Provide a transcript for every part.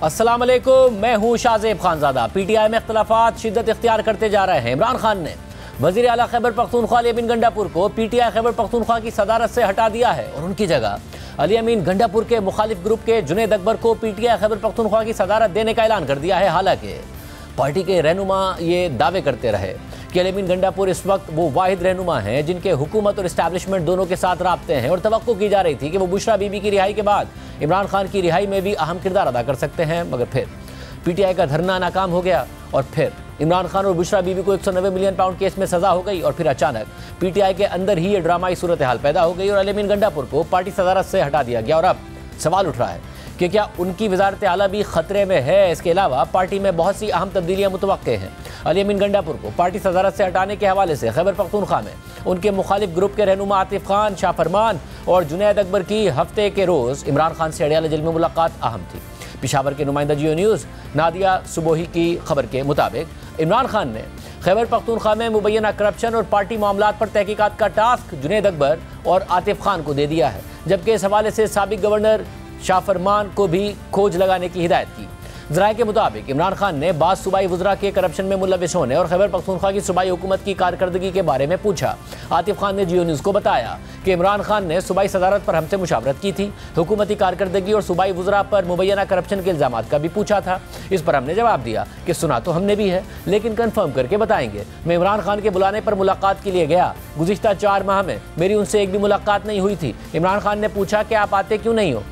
अस्सलाम वालेकुम, मैं हूँ शाहजेब खानजादा। पीटीआई में इख्तलाफात शिद्दत इख्तियार करते जा रहे हैं। इमरान खान ने वज़ीर आला खैबर पख्तूनख्वा अली अमीन गंडापुर को पीटीआई खैबर पख्तूनख्वा की सदारत से हटा दिया है और उनकी जगह अली अमीन गंडापुर के मुखालिफ ग्रुप के जुनैद अकबर को पीटीआई खैबर पख्तूनख्वा की सदारत देने का ऐलान कर दिया है। हालांकि पार्टी के रहनुमा ये दावे करते रहे कि अली अमीन गंडापुर इस वक्त वो वाहिद रहनुमा हैं जिनके हुकूमत और इस्टेब्लिशमेंट दोनों के साथ राब्ते हैं और तवक्को की जा रही थी कि वो बुशरा बीबी की रिहाई के बाद इमरान खान की रिहाई में भी अहम किरदार अदा कर सकते हैं। मगर फिर पीटीआई का धरना नाकाम हो गया और फिर इमरान खान और बुशरा बीबी को 190 मिलियन पाउंड केस में सजा हो गई और फिर अचानक पीटीआई के अंदर ही ये ड्रामाई सूरत हाल पैदा हो गई और अली अमीन गंडापुर को पार्टी सदारत से हटा दिया गया। और अब सवाल उठ रहा है कि क्या उनकी वजारत आला भी खतरे में है। इसके अलावा पार्टी में बहुत सी अहम तब्दीलियां मुतवक्के हैं। अली अमीन गंडापुर को पार्टी सदारत से हटाने के हवाले से खैबर पख्तूनख्वा में उनके मुखालिफ ग्रुप के रहनुमा आतिफ खान, शाह फरमान और जुनैद अकबर की हफ्ते के रोज़ इमरान खान से अडियाला जेल में मुलाकात अहम थी। पिशावर के नुमाइंदा जियो न्यूज़ नादिया सुबोही की खबर के मुताबिक इमरान खान ने खैबर पख्तूनख्वा में मुबैना करप्शन और पार्टी मामलात पर तहकीकात का टास्क जुनैद अकबर और आतिफ खान को दे दिया है, जबकि इस हवाले से साबिक गवर्नर शाह फरमान को भी खोज लगाने की हिदायत की। ज़राए के मुताबिक इमरान खान ने बाज़ सूबाई वज़रा के करप्शन में मुलविस होने और खैबर पख्तूनख्वा की सूबाई हुकूमत की कारकर्दगी के बारे में पूछा। आतिफ खान ने जियो न्यूज़ को बताया कि इमरान खान ने सूबाई सदारत पर हमसे मुशावरत की थी, हुकूमती कारकर्दगी और सूबाई वज़रा पर मुबैना करप्शन के इल्ज़ामात का भी पूछा था। इस पर हमने जवाब दिया कि सुना तो हमने भी है, लेकिन कन्फर्म करके बताएंगे। मैं इमरान खान के बुलाने पर मुलाकात के लिए गया। गुज़िश्ता 4 माह में मेरी उनसे एक भी मुलाकात नहीं हुई थी। इमरान खान ने पूछा कि आप आते क्यों नहीं हो,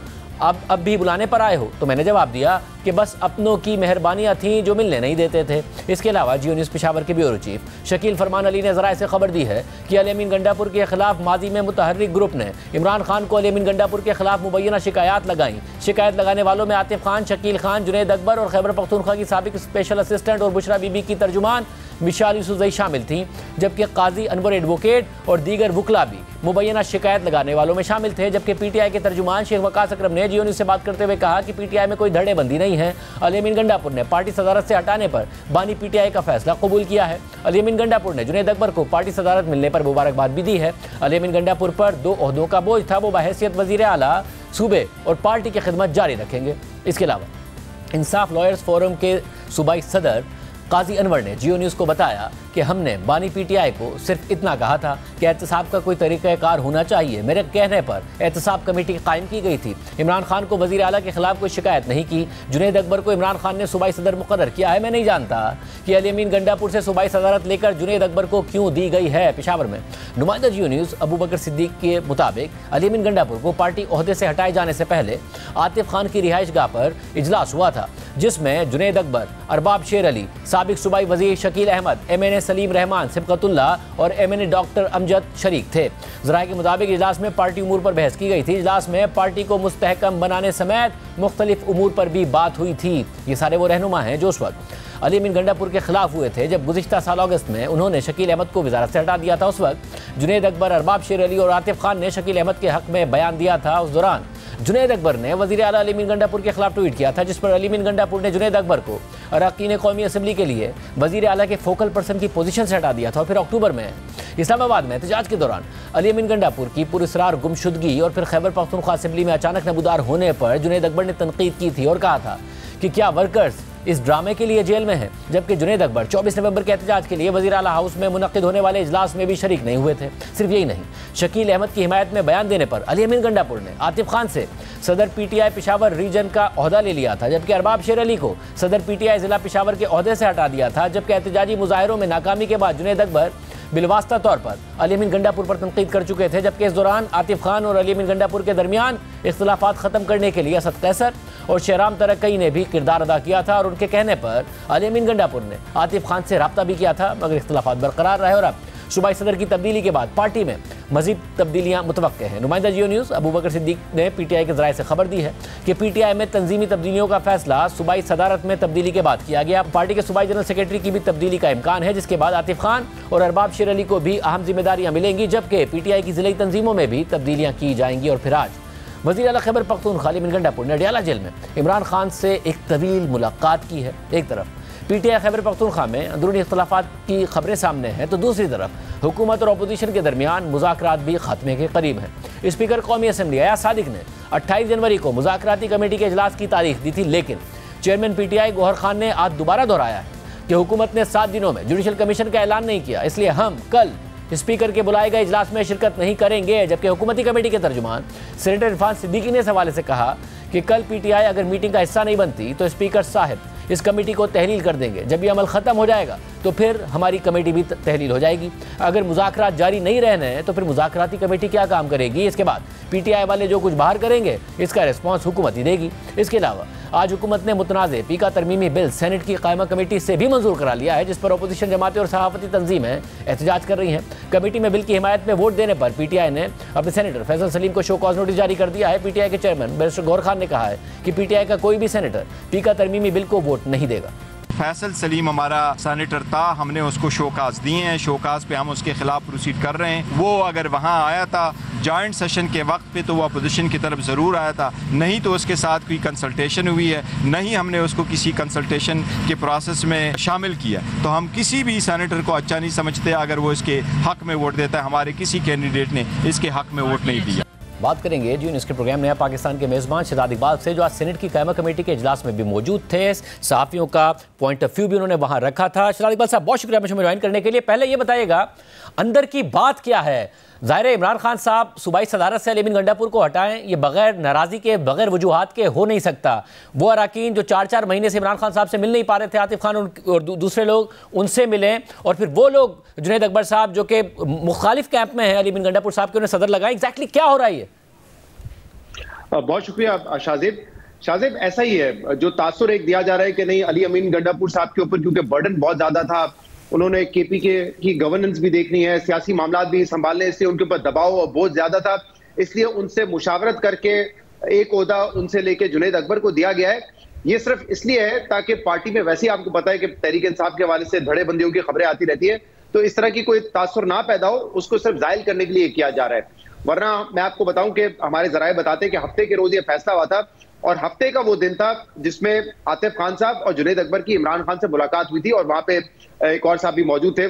अब भी बुलाने पर आए हो? तो मैंने जवाब दिया कि बस अपनों की मेहरबानियां थीं जो मिलने नहीं देते थे। इसके अलावा जियो न्यूज़ पेशावर के ब्यूरो चीफ शकील फरमान अली ने ज़राए से खबर दी है कि अली अमीन गंडापुर के खिलाफ माजी में मुतहर्रिक ग्रुप ने इमरान खान को अली अमीन गंडापुर के खिलाफ मुबैना शिकायत लगाई। शिकायत लगाने वालों में आतिफ खान, शकील खान, जुनैद अकबर और खैबर पख्तूनख्वा की साबिक स्पेशल असिस्टेंट और बुशरा बीबी की तर्जुमान मिशाल यूसुफजई शामिल थीं, जबकि काजी अनवर एडवोकेट और दीगर वकला भी मुबैना शिकायत लगाने वालों में शामिल थे। जबकि पीटीआई के तर्जुमान शेख वकास अकरम ने जियो न्यूज़ से बात करते हुए कहा कि पीटीआई में कोई धड़ेबंदी नहीं है। अली अमीन गंडापुर ने पार्टी सदारत से हटाने पर बानी पीटीआई का फैसला कबूल किया है। अली अमीन गंडापुर ने जुनैद अकबर को पार्टी सदारत मिलने पर मुबारकबाद भी दी है। अली अमीन गंडापुर पर 2 ओहदों का बोझ था, वो बहैसियत वज़ीर आला सूबे और पार्टी की खिदमत जारी रखेंगे। इसके अलावा इंसाफ लॉयर्स फोरम के सूबाई सदर काजी अनवर ने जियो न्यूज़ को बताया कि हमने बानी पीटीआई को सिर्फ इतना कहा था कि एहतसाब का कोई तरीक़ाकार होना चाहिए। मेरे कहने पर एहतसाब कमेटी कायम की गई थी। इमरान खान को वज़ीर आला के खिलाफ कोई शिकायत नहीं की। जुनैद अकबर को इमरान खान ने सूबाई सदर मुकर्रर किया है। मैं नहीं जानता कि अली अमीन गंडापुर से सूबाई सदारत लेकर जुनैद अकबर को क्यों दी गई है। पेशावर में नुमाइंदा जियो न्यूज़ अबू बकर सिद्दीक के मुताबिक अली अमीन गंडापुर को पार्टी ओहदे से हटाए जाने से पहले आतिफ खान की रिहाइशगाह पर इजलास हुआ था, जिसमें जुनैद अकबर, अरबाब शेर अली, साबिक सूबाई वज़ीर शकील अहमद, MNA सलीम रहमान, सिबकतुल्ला और MNA डॉक्टर अमजद शरीक थे। ज़राए के मुताबिक इजलास में पार्टी उमूर पर बहस की गई थी। इजलास में पार्टी को मुस्तहकम बनाने समेत मुख्तलिफ उमूर पर भी बात हुई थी। ये सारे वो रहनुमा हैं जो उस वक्त अली अमीन गंडापुर के खिलाफ हुए थे जब गुज़िश्ता साल अगस्त में उन्होंने शकील अहमद को वज़ारत से हटा दिया था। उस वक्त जुनैद अकबर, अरबाब शेर अली और आतिफ खान ने शकील अहमद के हक़ में बयान दिया था। उस दौरान जुनैद अकबर ने वज़ीर आला अली अमीन गंडापुर के खिलाफ ट्वीट किया था, जिस पर अली अमीन गंडापुर ने जुनैद अकबर को अरकान कौमी असम्बली के लिए वज़ीर आला के फोकल पर्सन की पोजीशन से हटा दिया था। और फिर अक्टूबर में इस्लामाबाद में एहतजाज के दौरान अली अमीन गंडापुर की पुरस्रार गुमशुदगी और फिर खैबर पख्तूनख्वा असम्बली में अचानक नबूदार होने पर जुनैद अकबर ने तनकीद की थी और कहा था कि क्या वर्कर्स इस ड्रामे के लिए जेल में हैं। जबकि जुनैद अकबर 24 नवंबर के एहतजाज के लिए वज़ीर आला हाउस में मुनक्किद होने वाले इजलास में भी शरीक नहीं हुए थे। सिर्फ यही नहीं, शकील अहमद की हिमायत में बयान देने पर अली अमीन गंडापुर ने आतिफ खान से सदर पीटीआई पेशावर रीजन का ओहदा ले लिया था, जबकि अरबाब शेर अली को सदर पीटीआई ज़िला पेशावर के ओहदे से हटा दिया था। जबकि एहतजाजी मुजाहिरों में नाकामी के बाद जुनैद अकबर बिलवास्ता तौर पर अली अमीन गंडापुर पर तनकीद कर चुके थे। जबकि इस दौरान आतिफ खान और अली अमीन गंडापुर के दरमियान इख्तलाफात ख़त्म करने के लिए असद कैसर और शेराम तरक्की ने भी किरदार अदा किया था और उनके कहने पर अली अमीन गंडापुर ने आतिफ खान से रब्ता भी किया था, मगर इख्तलाफात बरकरार रहे। और अब सूबाई सदर की तब्दीली के बाद पार्टी में मजीद तब्दीलियां मुतवक्के हैं। नुमाइंदा जियो न्यूज़ अबू बकर सिद्दीक ने पीटीआई के ज़राए से खबर दी है कि पीटीआई में तंजीमी तब्दीलियों का फैसला सूबाई सदारत में तब्दीली के बाद किया गया। पार्टी के सूबाई जनरल सेक्रेटरी की भी तब्दीली का इम्कान है, जिसके बाद आतिफ खान और अरबाब शेर अली को भी अहम जिम्मेदारियां मिलेंगी, जबकि पीटीआई की ज़िलाई तंजीमों में भी तब्दीलियां की जाएंगी। और फिर आज वज़ीर आला खैबर पख्तूनख्वा अली अमीन गंडापुर ने अडियाला जेल में इमरान खान से एक तवील मुलाकात की है। एक तरफ पीटीआई खैबर पख्तूनख्वा में अंदरूनी इख्तलाफात की खबरें सामने हैं, तो दूसरी तरफ हुकूमत और अपोजिशन के दरमियान मुज़ाकरात भी खात्मे के करीब हैं। स्पीकर कौमी असम्बली अयाज सादिक ने 28 जनवरी को मुज़ाकराती कमेटी के इजलास की तारीख दी थी, लेकिन चेयरमैन पीटीआई गौहर खान ने आज दोबारा दोहराया है कि हुकूमत ने 7 दिनों में जुडिशल कमीशन का ऐलान नहीं किया, इसलिए हम कल स्पीकर के बुलाए गए इजलास में शिरकत नहीं करेंगे। जबकि हुकूमती कमेटी के तर्जुमान सेनेटर इरफान सिद्दीकी ने इस हवाले से कहा कि कल पीटीआई अगर मीटिंग का हिस्सा नहीं बनती तो स्पीकर साहब इस कमेटी को तहलील कर देंगे। जब ये अमल ख़त्म हो जाएगा तो फिर हमारी कमेटी भी तहलील हो जाएगी। अगर मुज़ाकरात जारी नहीं रहने हैं तो फिर मुज़ाकराती कमेटी क्या काम करेगी? इसके बाद पीटीआई वाले जो कुछ बाहर करेंगे इसका रिस्पॉन्स हुकूमत ही देगी। इसके अलावा आज हुकूमत ने मुतनाज़ पीका तरमीमी बिल सेनेट की कायमा कमेटी से भी मंजूर करा लिया है, जिस पर अपोजिशन जमातें और सहाफ़ती तंजीमें एहतजाज कर रही हैं। कमेटी में बिल की हिमायत में वोट देने पर पीटीआई ने अपने सेनेटर फैसल सलीम को शो कॉज नोटिस जारी कर दिया है। पीटीआई के चेयरमैन बैरिस्टर गौहर खान ने कहा है कि पीटीआई का कोई भी सेनेटर पीका तरमीमी बिल को वोट नहीं देगा। फैसल सलीम हमारा सेनेटर था, हमने उसको शोकाज दिए हैं, शोकाज पे हम उसके खिलाफ प्रोसीड कर रहे हैं। वो अगर वहाँ आया था जॉइंट सेशन के वक्त पे तो वो अपोजिशन की तरफ ज़रूर आया था, नहीं तो उसके साथ कोई कंसल्टेशन हुई है, नहीं हमने उसको किसी कंसल्टेशन के प्रोसेस में शामिल किया। तो हम किसी भी सेनेटर को अच्छा नहीं समझते अगर वो इसके हक़ में वोट देता है। हमारे किसी कैंडिडेट ने इसके हक़ में वोट नहीं दिया। बात करेंगे जी न्यूज़ के प्रोग्राम में पाकिस्तान के मेज़बान शहजाद इकबाल से, जो आज सेनेट की कायमा कमेटी के इजलास में भी मौजूद थे। सहाफ़ियों का पॉइंट ऑफ व्यू भी उन्होंने वहाँ रखा था। शहजाद इकबाल साहब, बहुत शुक्रिया हमें ज्वाइन करने के लिए। पहले ये बताइएगा अंदर की बात क्या है? ज़ाहिर है इमरान खान साहब सूबाई सदारत से अली बिन गंडापुर को हटाएं, ये बगैर नाराज़ी के, बगैर वजूहात के हो नहीं सकता। वो अरकान जो 4-4 महीने से इमरान खान साहब से मिल नहीं पा रहे थे, आतिफ खान और दूसरे लोग, उनसे मिले, और फिर वो लोग जुनैद अकबर साहब जो कि मुखालिफ कैंप में है अली बिन गंडापुर साहब के, उन्हें सदर लगाए। एग्जैक्टली क्या हो रहा है? बहुत शुक्रिया शाहजेब, ऐसा ही है। जो तासुर एक दिया जा रहा है कि नहीं अली अमीन गंडापुर साहब के ऊपर क्योंकि बर्डन बहुत ज्यादा था, उन्होंने केपीके की गवर्नेंस भी देखनी है, सियासी मामलात भी संभालने, इसलिए उनके ऊपर दबाव और बोझ ज्यादा था, इसलिए उनसे मुशावरत करके एक ओहदा उनसे लेके जुनैद अकबर को दिया गया है। ये सिर्फ इसलिए है ताकि पार्टी में वैसे ही आपको पता है कि तहरीक इंसाफ के हवाले से धड़ेबंदियों की खबरें आती रहती है, तो इस तरह की कोई तासुर ना पैदा हो उसको सिर्फ जाहिल करने के लिए किया जा रहा है। वरना मैं आपको बताऊं कि हमारे जराए बताते हैं कि हफ्ते के रोज ये फैसला हुआ था, और हफ्ते का वो दिन था जिसमें आतिफ खान साहब और जुनैद अकबर की इमरान खान से मुलाकात हुई थी, और वहां पे एक और साहब भी मौजूद थे,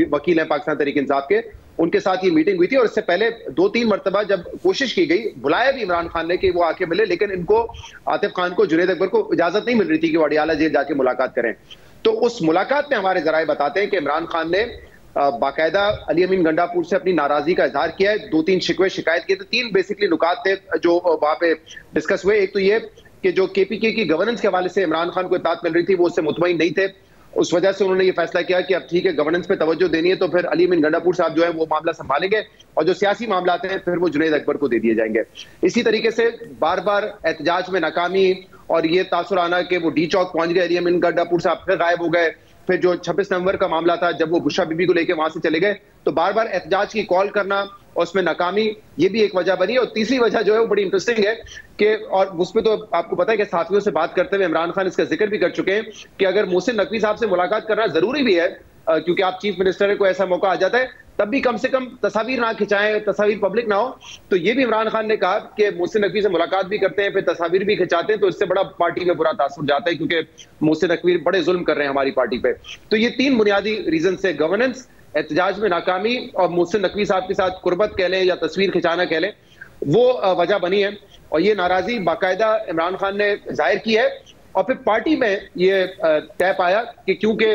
वकील हैं पाकिस्तान तहरीक इंसाफ के, उनके साथ ये मीटिंग हुई थी। और इससे पहले 2-3 मरतबा जब कोशिश की गई, बुलाया भी इमरान खान ने कि वो आके मिले, लेकिन इनको आतिफ खान को, जुनैद अकबर को इजाजत नहीं मिल रही थी कि वो अडियाला जेल जाके मुलाकात करें। तो उस मुलाकात में हमारे जराए बताते हैं कि इमरान खान ने बाकायदा अली अमीन गंडापुर से अपनी नाराजगी का इजहार किया है। 2-3 शिकवे शिकायत किए थे। 3 बेसिकली नुकात थे जो वहां पे डिस्कस हुए। एक तो ये कि जो केपीके की गवर्नेंस के हवाले से इमरान खान को इत्ताअत मिल रही थी, वो उससे मुतमईन नहीं थे, उस वजह से उन्होंने ये फैसला किया कि अब ठीक है, गवर्नेंस पे तवज्जो देनी है तो फिर अली अमीन गंडापुर साहब जो है वो मामला संभालेंगे, और जो सियासी मामला हैं फिर वो जुनैद अकबर को दे दिए जाएंगे। इसी तरीके से बार बार एहतजाज में नाकामी और ये तासुर आना कि वो डी चौक पहुंच गए अली अमीन गंडापुर साहब, फिर गायब हो गए। फिर जो 26 नवंबर का मामला था जब वो बुशरा बीबी को लेकर वहां से चले गए, तो बार बार एहतजाज की कॉल करना और उसमें नाकामी, ये भी एक वजह बनी। और तीसरी वजह जो है वो बड़ी इंटरेस्टिंग है कि, और उसमें तो आपको पता है कि साथियों से बात करते हुए इमरान खान इसका जिक्र भी कर चुके हैं कि अगर मोहसिन नकवी साहब से मुलाकात करना जरूरी भी है, क्योंकि आप चीफ मिनिस्टर है, कोई ऐसा मौका आ जाता है, तब भी कम से कम तस्वीर ना खिंचाएं, तस्वीर पब्लिक ना हो। तो ये भी इमरान खान ने कहा कि मोहसिन नकवी से मुलाकात भी करते हैं, फिर तस्वीर भी खिंचाते हैं, तो इससे बड़ा पार्टी में बुरा तासुर जाता है, क्योंकि मोहसिन नकवी बड़े जुल्म कर रहे हैं हमारी पार्टी पे। तो ये 3 बुनियादी रीजन से, गवर्नेंस, एहतजाज में नाकामी और मोहसिन नकवी साहब के साथ कुर्बत कह लें या तस्वीर खिंचाना कह लें, वो वजह बनी है। और ये नाराजगी बाकायदा इमरान खान ने जाहिर की है, और फिर पार्टी में ये तय पाया कि क्योंकि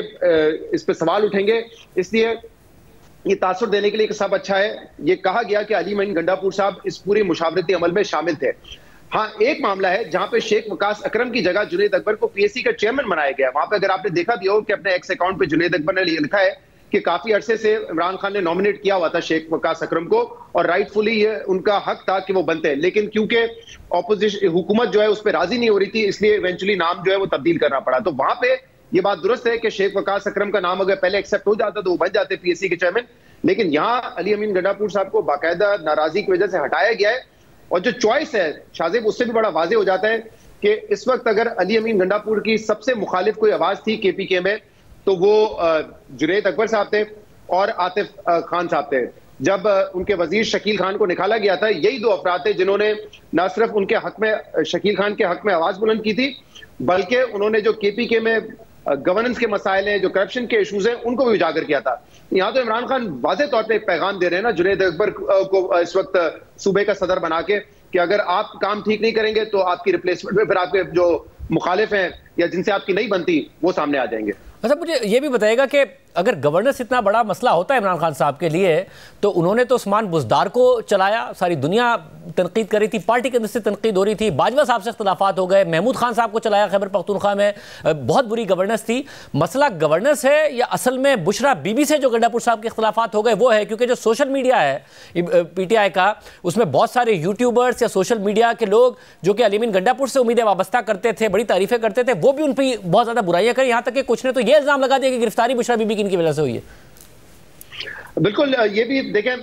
इस पर सवाल उठेंगे, इसलिए ये तासुर देने के लिए कि सब अच्छा है। ये कहा गया कि अली अमीन गंडापुर साहब इस पूरी मुशावरती अमल में शामिल थे। हाँ, एक मामला है जहां पे शेख वकास अकरम की जगह जुनैद अकबर को पीएससी का चेयरमैन बनाया गया। वहां पे अगर आपने देखा भी हो कि अपने एक्स अकाउंट पे जुनैद अकबर ने लिखा है कि काफी अरसे से इमरान खान ने नॉमिनेट किया हुआ था शेख वकास अकरम को, और राइटफुली ये उनका हक था कि वो बनते हैं, लेकिन क्योंकि ऑपोजिशन हुकूमत जो है उस पर राजी नहीं हो रही थी, इसलिए इवेंचुअली नाम जो है वो तब्दील करना पड़ा। तो वहां पे ये बात दुरुस्त है कि शेख वकास अकरम का नाम अगर पहले एक्सेप्ट हो जाता तो वो बन जाते पीएससी के चेयरमैन, लेकिन यहाँ अली अमीन गंडापुर साहब को बाकायदा नाराजगी की वजह से हटाया गया है। और जो चॉइस है शाहजेब, उससे भी बड़ा वाजे हो जाता है कि इस वक्त अगर अली अमीन गंडापुर की सबसे मुखालिफ कोई आवाज थी केपीके में, तो वो जुनैद अकबर साहब थे और आतिफ खान साहब थे। जब उनके वजीर शकील खान को निकाला गया था, यही 2 अफराद थे जिन्होंने न सिर्फ उनके हक में, शकील खान के हक में आवाज बुलंद की थी, बल्कि उन्होंने जो केपीके में गवर्नेंस के मसाइल हैं, जो करप्शन के इशूज हैं, उनको भी उजागर किया था। यहाँ तो इमरान खान वाज़ेह तौर पे एक पैगाम दे रहे हैं ना जुनैद अकबर को इस वक्त सूबे का सदर बना के, कि अगर आप काम ठीक नहीं करेंगे तो आपकी रिप्लेसमेंट में फिर आपके जो मुखालिफ हैं या जिनसे आपकी नहीं बनती वो सामने आ जाएंगे। अच्छा, मुझे ये भी बताइएगा कि अगर गवर्नेंस इतना बड़ा मसला होता है इमरान खान साहब के लिए, तो उन्होंने तो उस्मान बुज़दार को चलाया, सारी दुनिया तनकीद कर रही थी, पार्टी के अंदर से तनकीद हो रही थी, बाजवा साहब से इख्तलाफात हो गए, महमूद खान साहब को चलाया खैबर पख्तूनख्वा में, बहुत बुरी गवर्नेंस थी। मसला गवर्नेंस है या असल में बुशरा बीबी से जो गंडापुर साहब के इख्तलाफात हो गए वो है? क्योंकि जो सोशल मीडिया है PTI का, उसमें बहुत सारे यूट्यूबर्स या सोशल मीडिया के लोग जो कि अली अमीन गंडापुर से उम्मीदें वाबस्ता करते थे, बड़ी तारीफें करते थे, वो भी उन पर बहुत ज़्यादा बुराइयां करी, यहाँ तक कि कुछ ने तो ये इल्ज़ाम लगा दिया कि गिरफ्तारी बुशरा बीबी की इनकी वजह से हुई है। बिल्कुल, ये भी देखें,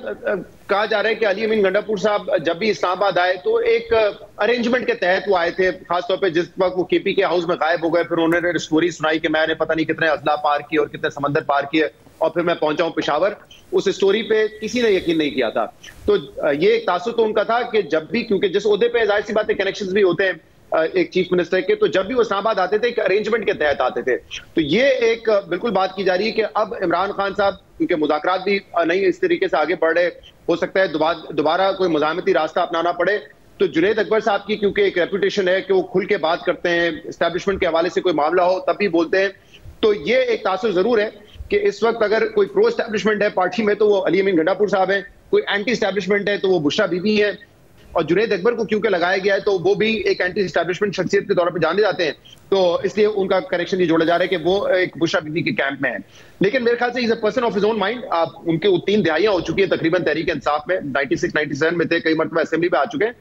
कहा जा रहा है कि अली अमीन गंडापुर साहब जब भी इस्लामाबाद आए तो एक अरेंजमेंट के तहत वो आए थे, खासतौर पे जिस वक्त वो KP के हाउस में गायब हो गए, फिर उन्होंने स्टोरी सुनाई कि मैंने पता नहीं कितने अजला पार किए और कितने समंदर पार किए और फिर मैं पहुंचा हूं पेशावर। उस स्टोरी पे किसी ने यकीन नहीं किया था। तो ये एक तासुर तो उनका था कि जब भी, क्योंकि जिस ओहदे पे जाहिर सी बात है कनेक्शंस भी होते हैं एक चीफ मिनिस्टर के, तो जब भी वो इस्लामाबाद आते थे एक अरेंजमेंट के तहत आते थे। तो ये एक बिल्कुल बात की जा रही है कि अब इमरान खान साहब, क्योंकि मुज़ाकरात भी नहीं इस तरीके से आगे बढ़ रहे, हो सकता है दोबारा कोई मुज़ाहमती रास्ता अपनाना पड़े, तो जुनैद अकबर साहब की क्योंकि एक रेपुटेशन है कि वो खुल के बात करते हैं, एस्टैब्लिशमेंट के हवाले से कोई मामला हो तब भी बोलते हैं। तो ये एक तासुर जरूर है कि इस वक्त अगर कोई प्रो एस्टैब्लिशमेंट है पार्टी में तो वो अली अमीन गंडापुर साहब है, कोई एंटी एस्टैब्लिशमेंट है तो वो बुशरा बीबी है, और जुनैद अकबर को क्योंकि लगाया गया है तो वो भी एक एंटी एस्टैब्लिशमेंट शख्सियत के तौर पर जाने जाते हैं, तो इसलिए उनका कनेक्शन ये जोड़ा जा रहा है कि वो एक बुशरा बीबी के कैंप में है। लेकिन मेरे ख्याल से is a person of his own mind. आप उनके 3 दिहाइयां हो चुकी है तकरीबन तहरीक इंसाफ में, 96-97 में थे, कई मरतबा असेंबली पे आ चुके हैं।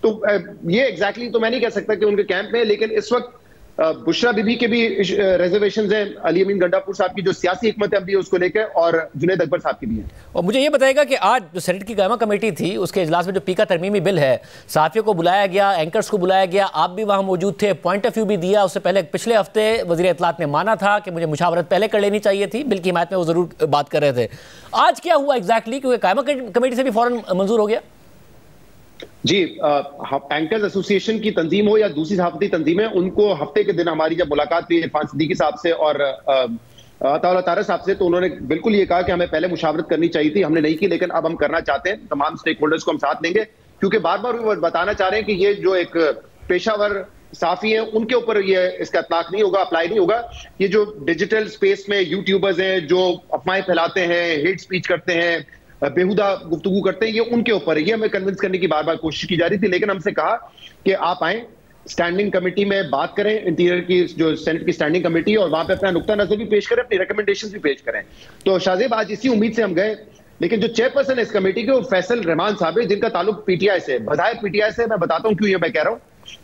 तो ये एग्जैक्टली तो मैं नहीं कह सकता कि उनके कैंप में, लेकिन इस वक्त बुशरा बीबी के भी रिजर्वेशंस हैं, अली अमीन गंडापुर साहब की जो सियासी हिकमत अमली है उसको लेकर, और जुनैद अकबर साहब की भी है। और मुझे ये बताएगा कि आज जो सेनेट की कायमा कमेटी थी उसके इजलास में जो पीका तरमीमी बिल है, सहाफ़ियों को बुलाया गया, एंकर्स को बुलाया गया, आप भी वहाँ मौजूद थे, पॉइंट ऑफ व्यू भी दिया। उससे पहले पिछले हफ्ते वज़ीर इत्तलात ने माना था कि मुझे मुशावरत पहले कर लेनी चाहिए थी, बिल की हिमायत में वो ज़रूर बात कर रहे थे। आज क्या हुआ एग्जैक्टली, क्योंकि कायमा कमेटी से भी फ़ौरन मंजूर हो गया? जी, एंकर्स एसोसिएशन की तंजीम हो या दूसरी सहाफती तंजीमें, उनको हफ्ते के दिन हमारी जब मुलाकात हुई इरफान सिद्दीकी साहब से और अताउल्लाह तारक साहब से, तो उन्होंने बिल्कुल ये कहा कि हमें पहले मुशावरत करनी चाहिए थी, हमने नहीं की, लेकिन अब हम करना चाहते हैं, तमाम स्टेक होल्डर्स को हम साथ लेंगे, क्योंकि बार बार वो बताना चाह रहे हैं कि ये जो एक पेशावर साफी है उनके ऊपर ये इसका इतलाक नहीं होगा, अप्लाई नहीं होगा। ये जो डिजिटल स्पेस में यूट्यूबर्स हैं जो अफवाहें फैलाते हैं, हेट स्पीच करते हैं, बेहुदा गुफ्तगू करते हैं, ये उनके ऊपर है। ये हमें कन्विंस करने की बार बार कोशिश की जा रही थी, लेकिन हमसे कहा कि आप आए, स्टैंडिंग कमेटी में बात करें, इंटीरियर की जो सेनेट की स्टैंडिंग कमेटी है, और वहां पे अपना नुक्ता नजर भी पेश करें, अपनी रिकमेंडेशन भी पेश करें। तो शाहजेब आज इसी उम्मीद से हम गए, लेकिन जो चेयरपर्सन है इस कमेटी के वो फैसल रहमान साहब है, जिनका ताल्लुक PTI से, बजाय PTI से। मैं बताता हूं क्यों ये मैं कह रहा हूं,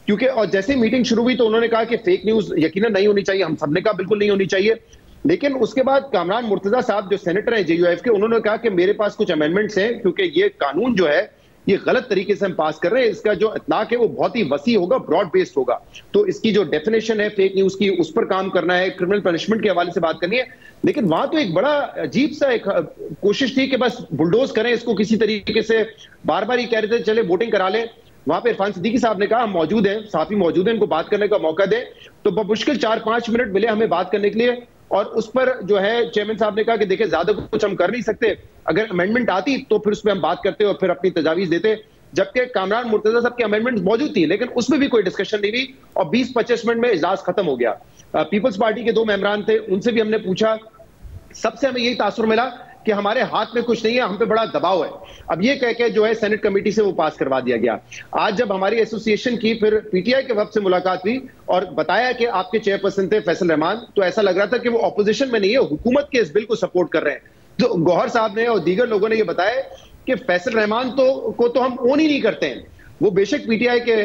क्योंकि और जैसे मीटिंग शुरू हुई तो उन्होंने कहा कि फेक न्यूज यकीनन नहीं होनी चाहिए, हम सबने कहा बिल्कुल नहीं होनी चाहिए। लेकिन उसके बाद कामरान मुर्तजा साहब जो सेनेटर हैं JUF के, उन्होंने कहा कि मेरे पास कुछ अमेंडमेंट्स हैं, क्योंकि ये कानून जो है ये गलत तरीके से हम पास कर रहे हैं, इसका जो इतलाक है वो बहुत ही वसी होगा, ब्रॉड बेस्ड होगा, तो इसकी जो डेफिनेशन है फेक न्यूज की उस पर काम करना है, क्रिमिनल पनिशमेंट के हवाले से बात करनी है। लेकिन वहां तो एक बड़ा अजीब सा एक कोशिश थी कि बस बुलडोज करें इसको किसी तरीके से, बार बार ये कह रहे थे चले वोटिंग करा लें। वहां पे इरफान सिद्दीकी साहब ने कहा हम मौजूद हैं, साफी मौजूद हैं, इनको बात करने का मौका दें। तो बमुश्किल 4-5 मिनट मिले हमें बात करने के लिए, और उस पर जो है चेयरमैन साहब ने कहा कि देखिए ज्यादा कुछ हम कर नहीं सकते, अगर अमेंडमेंट आती तो फिर उस पर हम बात करते और फिर अपनी तजावीज देते। जबकि कामरान मुर्तजा साहब की अमेंडमेंट मौजूद थी, लेकिन उसमें भी कोई डिस्कशन नहीं हुई और 20-25 मिनट में इजलास खत्म हो गया। पीपल्स पार्टी के 2 मेंबरान थे, उनसे भी हमने पूछा, सबसे हमें यही तासुर मिला कि हमारे हाथ में कुछ नहीं है, हम पे बड़ा दबाव है। अब ये कह के जो है सेनेट कमेटी से वो पास करवा दिया गया। आज जब हमारी एसोसिएशन की फिर PTI के वक्त से मुलाकात हुई और बताया कि आपके चेयरपर्सन थे फैसल रहमान, तो ऐसा लग रहा था कि वो ऑपोजिशन में नहीं है, हुकूमत के इस बिल को सपोर्ट कर रहे हैं। तो गौहर साहब ने और दीगर लोगों ने ये बताया कि फैसल रहमान को तो हम ओन ही नहीं करते हैं, वो बेशक PTI के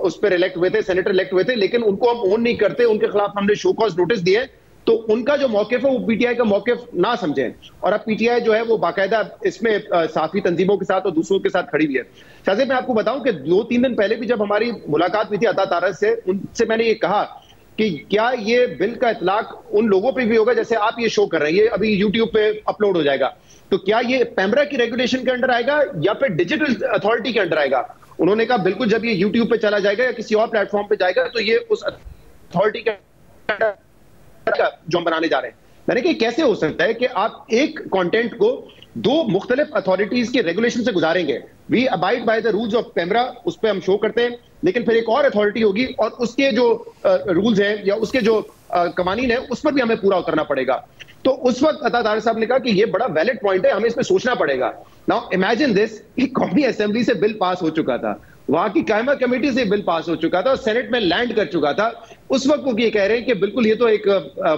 उस पर इलेक्ट हुए थे, सेनेटर इलेक्ट हुए थे, लेकिन उनको हम ओन नहीं करते, उनके खिलाफ हमने शो कॉज नोटिस दिए। तो उनका जो मौकिफ है वो PTI का मौकिफ ना समझें, और अब PTI जो है वो बाकायदा इसमें साफी तंजीमों के साथ और दूसरों के साथ खड़ी हुई है। शाहजेब मैं आपको बताऊं कि 2-3 दिन पहले भी जब हमारी मुलाकात हुई थी अता तारक से, उनसे मैंने ये कहा कि क्या ये बिल का इतलाक उन लोगों पे भी होगा जैसे आप ये शो कर रहे हैं, ये अभी यूट्यूब पे अपलोड हो जाएगा, तो क्या ये पैमरा की रेगुलेशन के अंडर आएगा या फिर डिजिटल अथॉरिटी के अंडर आएगा? उन्होंने कहा बिल्कुल, जब ये यूट्यूब पे चला जाएगा या किसी और प्लेटफॉर्म पे जाएगा तो ये उस अथॉरिटी के जो हम बनाने जा रहे हैं। मैंने कहा कैसे हो सकता है कि आप एक कंटेंट को दो मुख्तलिफ अथॉरिटीज के रेगुलेशन से गुजारेंगे। We abide by the rules of PEMRA, उस पर हम शो करते हैं, लेकिन फिर एक और अथॉरिटी होगी और उसके जो रूल्स हैं या उसके जो कवानीन है उस पर भी हमें पूरा उतरना पड़ेगा। तो उस वक्त अतादार साहब ने कहा कि ये बड़ा वैलिड पॉइंट है, हमें इस पर सोचना पड़ेगा। नाउ इमेजिन दिस, कौमी असेंबली से बिल पास हो चुका था, वहां की कायमा कमेटी से बिल पास हो चुका था और सेनेट में लैंड कर चुका था। उस वक्त वो ये कह रहे हैं कि बिल्कुल ये तो एक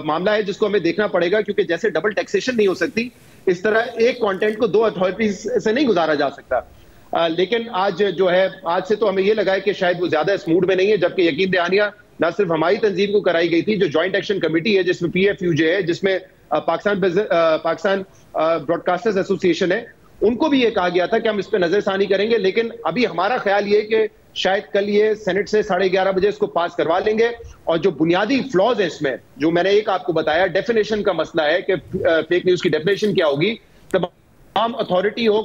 मामला है जिसको हमें देखना पड़ेगा, क्योंकि जैसे डबल टैक्सेशन नहीं हो सकती, इस तरह एक कंटेंट को दो अथॉरिटीज से नहीं गुजारा जा सकता। लेकिन आज जो है, आज से तो हमें ये लगा है कि शायद वो ज्यादा इस मूड में नहीं है, जबकि यकीन दहानिया ना सिर्फ हमारी तंजीम को कराई गई थी, जो ज्वाइंट एक्शन कमेटी है जिसमें PFUJ है, जिसमें पाकिस्तान ब्रॉडकास्टर्स एसोसिएशन है, उनको भी ये कहा गया था कि हम इस पर नजरसानी करेंगे। लेकिन अभी हमारा ख्याल ये कि शायद कल ये सेनेट से 11:30 बजे इसको पास करवा लेंगे। और जो बुनियादी फ्लॉज है इसमें, जो मैंने एक आपको बताया, डेफिनेशन का मसला है कि फेक न्यूज की डेफिनेशन क्या होगी। तमाम अथॉरिटी हो,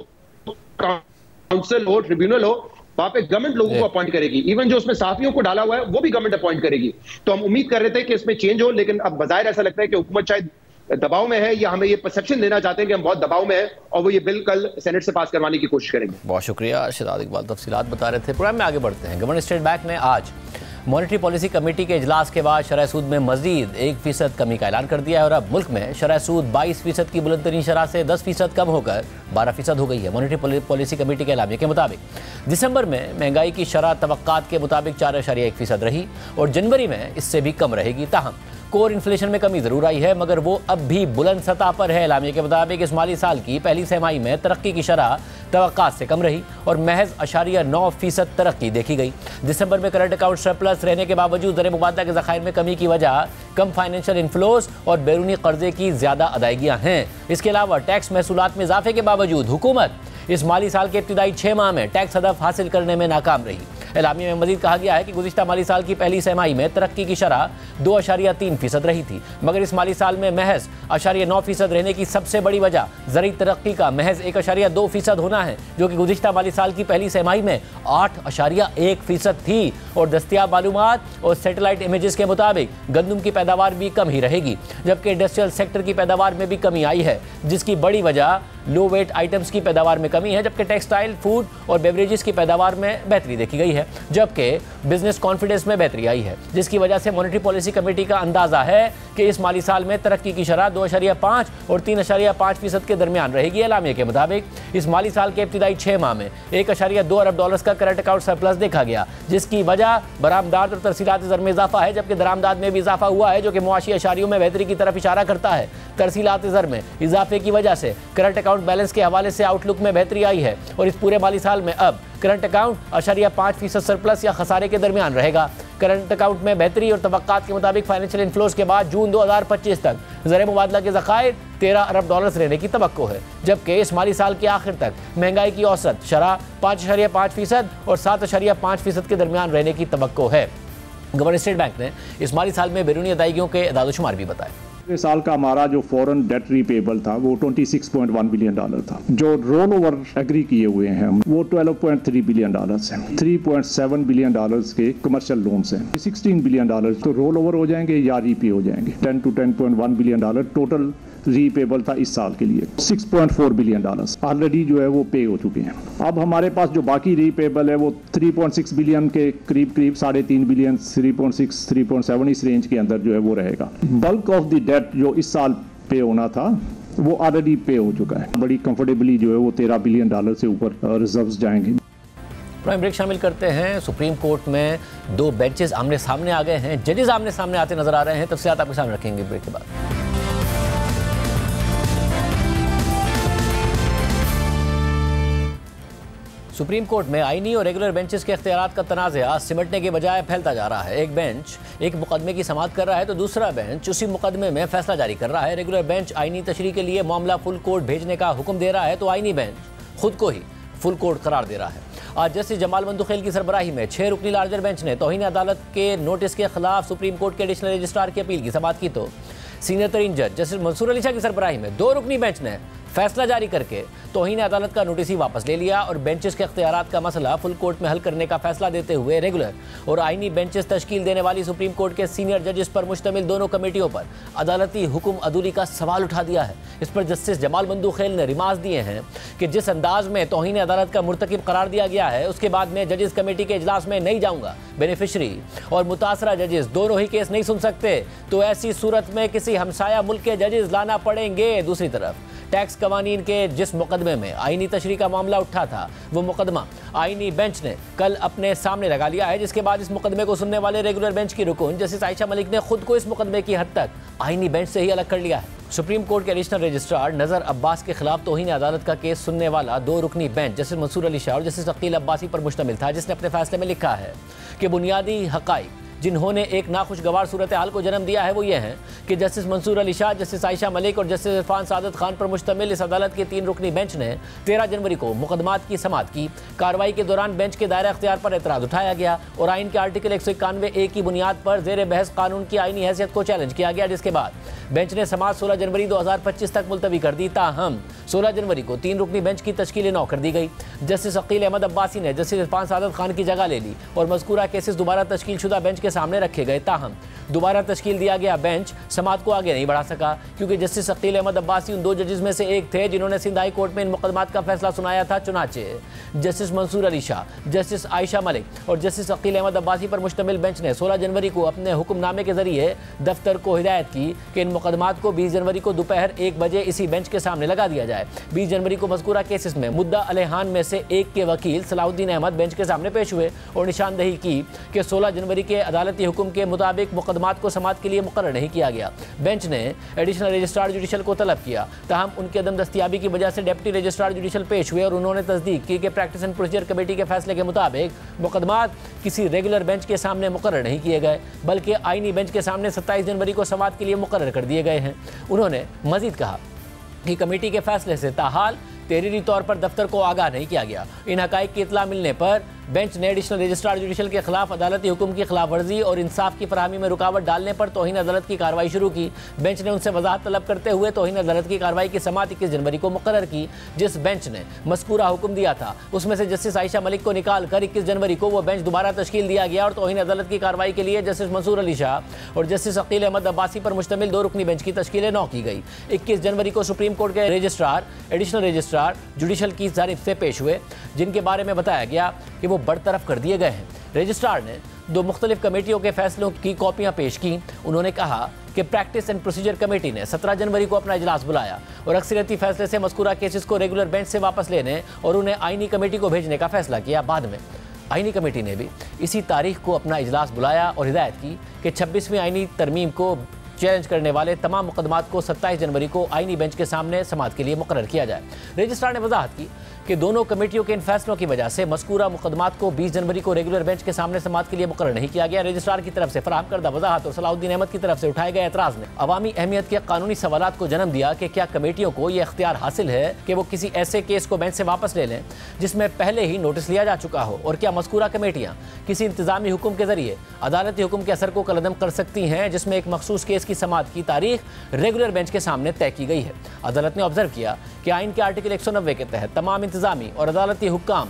काउंसिल हो, ट्रिब्यूनल हो, वहां पे गवर्नमेंट लोगों को अपॉइंट करेगी। इवन जो उसमें साफियों को डाला हुआ है वो भी गवर्नमेंट अपॉइंट करेगी। तो हम उम्मीद कर रहे थे कि इसमें चेंज हो, लेकिन अब बजाय ऐसा लगता है कि हुकूमत शायद दबाव में है, या हमें ये परसेप्शन देना चाहते हैं कि हम बहुत दबाव में हैं और वो ये बिल कल सेनेट से पास करवाने की कोशिश करेंगे। बहुत शुक्रिया शाहिद इकबाल, तफसीलात बता रहे थे। प्रोग्राम में आगे बढ़ते हैं। गवर्नर स्टेट बैंक ने आज मॉनेटरी पॉलिसी कमेटी के इजलास के बाद शरह सूद में मजीद 1% कमी का ऐलान कर दिया है और अब मुल्क में शरह सूद 22% की बुलंदतरीन शरह से 10% कम होकर 12% हो गई है। मॉनेटरी पॉलिसी कमेटी के ऐलामिया के मुताबिक दिसंबर में महंगाई की शरह तवक्कात के मुताबिक 4.1% रही और जनवरी में इससे भी कम रहेगी। ताहम कोर इन्फ्लेशन में कमी जरूर आई है, मगर वो अब भी बुलंद सतह पर है। ऐलामिया के मुताबिक इस माली साल की पहली तिमाही में तरक्की की शरह तवक्कात से कम रही और महज 0.9% तरक्की देखी गई। दिसंबर में करंट अकाउंट सरप्लस रहने के बावजूद ज़र मुबादला के ज़खायर में कमी की वजह कम फाइनेंशियल इन्फ्लोज और बैरूनी कर्जे की ज़्यादा अदायगियाँ हैं। इसके अलावा टैक्स महसूलात में इजाफे के बावजूद हुकूमत इस माली साल के इब्तिदाई 6 माह में टैक्स हदफ हासिल करने में नाकाम रही। एलामिया में मजीद कहा गया है कि गुज़िश्ता माली साल की पहली तिमाही में तरक्की की शरह 2.3% रही थी, मगर इस माली साल में महज 0.9% रहने की सबसे बड़ी वजह ज़रूरी तरक्की का महज 1.2% होना है, जो कि गुज़िश्ता माली साल की पहली तिमाही में 8.1% थी। और दस्तियाब मालूमात और सैटेलाइट इमेजेस के मुताबिक गंदम की पैदावार भी कम ही रहेगी, जबकि इंडस्ट्रियल सेक्टर की पैदावार में भी कमी आई है, जिसकी बड़ी वजह लो वेट आइटम्स की पैदावार में कमी है, जबकि टेक्सटाइल, फूड और बेवरेजेस की पैदावार में बेहतरी देखी गई है, जबकि बिजनेस कॉन्फिडेंस में बेहतरी आई है, जिसकी वजह से मॉनेटरी पॉलिसी कमेटी का अंदाजा है कि इस माली साल में तरक्की की शरह 2.5 और 3.5% के दरमियान रहेगी। एलामिया के मुताबिक इस माली साल के इब्तिदाई 6 माह में $1.2 अरब का करंट अकाउंट सरप्लस देखा गया, जिसकी वजह बरामदात और तरसीलात ज़र में इजाफा है, जबकि दरामदाद में भी इजाफा हुआ है, जो कि मुआशी अशारियों में बेहतरी की तरफ इशारा करता है। तरसीलात ज़र में इजाफे की वजह से करंट अकाउंट बैलेंस के हवाले से आउटलुक में बेहतरी आई है और इस पूरे माली साल में अब करंट अकाउंट 0.5% सरप्लस या खसारे के दरमियान रहेगा। करंट अकाउंट में बेहतरी और तवक्कात के मुताबिक फाइनेंशियल इन्फ्लोज के बाद जून 2025 तक ज़र मुबादला के ज़खायर $13 अरब रहने की तवक्को है, जबकि इस माली साल के आखिर तक महंगाई की औसत शरह 5.5% और 7.5% के दरमियान रहने की तवक्को है। गवर्नर स्टेट बैंक ने इस माली साल में बैरूनी अदायगियों के एदाद-ओ-शुमार भी बताए। पिछले साल का हमारा जो फॉरेन डेट रीपेबल था वो $26.1 बिलियन था। जो रोल ओवर एग्री किए हुए हैं वो $12.3 बिलियन है। $3.7 बिलियन के कमर्शियल लोन्स हैं। $16 बिलियन तो रोल ओवर हो जाएंगे या रीपे हो जाएंगे। 10 to 10.1 बिलियन टोटल रीपेबल था इस साल के लिए। $6.4 बिलियन ऑलरेडी जो है वो पे हो चुके हैं। अब हमारे पास जो बाकी रीपेबल है वो 3.6 बिलियन के करीब 3.5 बिलियन, 3.6, 3.7 इस रेंज के अंदर जो है वो रहेगा। बल्क ऑफ द डेट जो इस साल पे होना था वो ऑलरेडी पे हो चुका है। बड़ी कंफर्टेबली जो है वो $13 बिलियन से ऊपर रिजर्व्स जाएंगे। प्राइम ब्रेक शामिल करते हैं। सुप्रीम कोर्ट में 2 बेंचेस आमने सामने आ गए हैं, जजेस आमने सामने आते नजर आ रहे हैं। तफसीलात आपके सामने रखेंगे ब्रेक के बाद। सुप्रीम कोर्ट में आईनी और रेगुलर बेंचेस के इख्तियारात का तनाज़ा सिमटने के बजाय फैलता जा रहा है। एक बेंच एक मुकदमे की समाअत कर रहा है तो दूसरा बेंच उसी मुकदमे में फैसला जारी कर रहा है। रेगुलर बेंच आईनी तशरीह के लिए मामला फुल कोर्ट भेजने का हुक्म दे रहा है तो आईनी बेंच खुद को ही फुल कोर्ट करार दे रहा है। आज जस्टिस जमाल मंदुखेल की सरबराही में 6 रुकनी लार्जर बेंच ने तौहीन अदालत के नोटिस के खिलाफ सुप्रीम कोर्ट के एडिशनल रजिस्ट्रार की अपील की समाअत की तो सीनियर तरीन जज जस्टिस मंसूर अली शाह की सरबराही में 2 रुकनी बेंच ने फैसला जारी करके तौहीन अदालत का नोटिस ही वापस ले लिया और बेंचेस के इख्तियारात का मसला फुल कोर्ट में हल करने का फैसला देते हुए रेगुलर और आईनी बेंचेस तश्कील देने वाली सुप्रीम कोर्ट के सीनियर जजेस पर मुश्तमिल दोनों कमेटियों पर अदालती हुक्म अदूली का सवाल उठा दिया है। इस पर जस्टिस जमाल बंदूखेल ने रिमार्क्स दिए हैं कि जिस अंदाज में तौहीन अदालत का मुर्तकिब करार दिया गया है उसके बाद में जजेस कमेटी के इजलास में नहीं जाऊंगा। बेनिफिशरी और मुतासरा जजेस दोनों ही केस नहीं सुन सकते तो ऐसी सूरत में किसी हमसाया मुल्क के जजेस लाना पड़ेंगे। दूसरी तरफ टैक्स कवानीन के जिस मुकदमे में आईनी तशरीह का मामला उठा था वो मुकदमा आईनी बेंच ने कल अपने सामने लगा लिया है, जिसके बाद इस मुकदमे को सुनने वाले रेगुलर बेंच की रुकन जस्टिस आयशा मलिक ने खुद को इस मुकदमे की हद तक आईनी बेंच से ही अलग कर लिया है। सुप्रीम कोर्ट के एडिशनल रजिस्ट्रार नजर अब्बास के खिलाफ तौहीन अदालत का केस सुनने वाला 2 रुकनी बेंच जस्टिस मंसूर अली शाह और जस्टिस अकील अब्बासी पर मुश्तमिल था, जिसने अपने फैसले में लिखा है कि बुनियादी हक़ाइक़ जिन्होंने एक नाखुशगवार सूरत हाल को जन्म दिया है वो ये हैं कि जस्टिस मंसूर अली शाह, जस्टिस आयशा मलिक और जस्टिस इरफान सादत खान पर मुश्तमिल इस अदालत के 3 रुकनी बेंच ने 13 जनवरी को मुकदमात की समाअत की। कार्रवाई के दौरान बेंच के दायरा इख्तियार पर एतराज़ उठाया गया और आइन के आर्टिकल 191A की बुनियाद पर ज़ेर बहस कानून की आइनी हैसियत को चैलेंज किया गया, जिसके बाद बेंच ने समाअत 16 जनवरी 2025 तक मुलतवी कर दी। ताहम 16 जनवरी को 3 रुकनी बेंच की तश्कील 9 कर दी गई। जस्टिस अकील अहमद अब्बासी ने जस्टिस इरफान सादत खान की जगह ले ली और मज़कूरा केसेस दोबारा तश्कील शुदा बेंच के सामने रखे गए। ताहम दोबारा तश्कील दिया गया बेंच समाअत को आगे नहीं बढ़ा सका क्योंकि जस्टिस अकील अहमद अब्बासी उन 2 जजेस में से एक थे जिन्होंने सिंध हाई कोर्ट में इन मुकदमात का फैसला सुनाया था। चुनाचे जस्टिस मंसूर अली शाह, जस्टिस आयशा मलिक और जस्टिस अकील अहमद अब्बासी पर मुश्तमिल बेंच ने 16 जनवरी को अपने हुक्मनामे के जरिए दफ्तर को हिदायत की कि इन मुकदमात को 20 जनवरी को दोपहर 1 बजे इसी बेंच के सामने लगा दिया जाए। 20 जनवरी को मज़कूरा केसेस में मुद्दा अलहान में से एक के वकील सलाहुद्दीन अहमद बेंच के सामने पेश हुए और निशानदही की कि 16 जनवरी के अदालती हुक्म के मुताबिक मुकदमात को समाअत के लिए मुकर्रर नहीं किया गया। बेंच ने एडिशनल रजिस्ट्रार जुडिशल को तलब किया, ताहम उनके अदम दस्तियाबी की वजह से डिप्टी रजिस्ट्रार जुडिशल पेश हुए और उन्होंने तस्दीक की कि प्रैक्टिस एंड प्रोसीजर कमेटी के फैसले के मुताबिक मुकदमात किसी रेगुलर बेंच के सामने मुकर्रर नहीं किए गए बल्कि आईनी बेंच के सामने 27 जनवरी को समाअत के लिए मुकर्रर कर दिए गए हैं। उन्होंने मजीद कहा कि कमेटी के फैसले से ताहाल तहरीरी तौर पर दफ्तर को आगाह नहीं किया गया। इन हक़ाइक़ की इत्तला मिलने पर बेंच ने एडिशनल रजिस्ट्रार जुडिशल के खिलाफ अदालती हुक्म की खिलाफ वर्जी और इंसाफ की फरहमी में रुकावट डालने पर तौहीन अदालत की कार्रवाई शुरू की। बेंच ने उनसे वजाहत तलब करते हुए तौहीन अदालत की कार्रवाई की समाअत 21 जनवरी को मुकर्रर की। जिस बेंच ने मज़कूरा हुक्म दिया था उसमें से जस्टिस आयशा मलिक को निकाल कर 21 जनवरी को वो बेंच दोबारा तश्कील दिया गया और तौहीन अदालत की कार्रवाई के लिए जस्टिस मंसूर अली शाह और जस्टिस अकील अहमद अब्बासी पर मुश्तमिल 2 रुकनी बेंच की तश्कील 9 की गई। 21 जनवरी को सुप्रीम कोर्ट के रजिस्ट्रार एडिशनल रजिस्ट्रार जुडिशल की जानिब से पेश हुए, जिनके बारे में बताया गया कि वो बरतरफ कर दिए गए हैं। रजिस्ट्रार ने 2 मुख्तलिफ कमेटियों के फैसलों की कॉपियां पेश की। उन्होंने कहा कि प्रैक्टिस एंड प्रोसीजर कमेटी ने 17 जनवरी को अपना इजलास बुलाया और अक्सरियती फैसले से मज़कूरा केसेस को रेगुलर बेंच से वापस लेने और उन्हें आईनी कमेटी को भेजने का फैसला किया। बाद में आईनी कमेटी ने भी इसी तारीख को अपना इजलास बुलाया और हिदायत की कि 26वीं आईनी तरमीम को चैलेंज करने वाले तमाम मुकदमात को 27 जनवरी को आईनी बेंच के सामने समाअत के लिए मुकर्रर किया जाए। रजिस्ट्रार ने वजाहत की कि दोनों कमेटियों के इन फैसलों की वजह से मज़कूरा मुकदमात को 20 जनवरी को रेगुलर बेंच के सामने समाअत के लिए मुकर्रर नहीं किया गया। रजिस्ट्रार की तरफ से फराहम करदा वजाहत और सलाहुद्दीन अहमद की तरफ से उठाए गए एतराज़ ने अवामी अहमियत के कानूनी सवालात को जन्म दिया कि क्या कमेटियों को यह इख्तियार हासिल है कि वो किसी ऐसे केस को बेंच से वापस ले लें जिसमें पहले ही नोटिस लिया जा चुका हो, और क्या मज़कूरा कमेटियाँ किसी इंतजामी हुक्म के जरिए अदालती हुक्म के असर को कलअदम कर सकती हैं जिसमें एक मखसूस केस की समाअत की तारीख रेगुलर बेंच के सामने तय की गई है। अदालत ने ऑब्जर्व किया कि आइन के आर्टिकल 190 के तहत तमाम इंतजामी और अदालती हुक्काम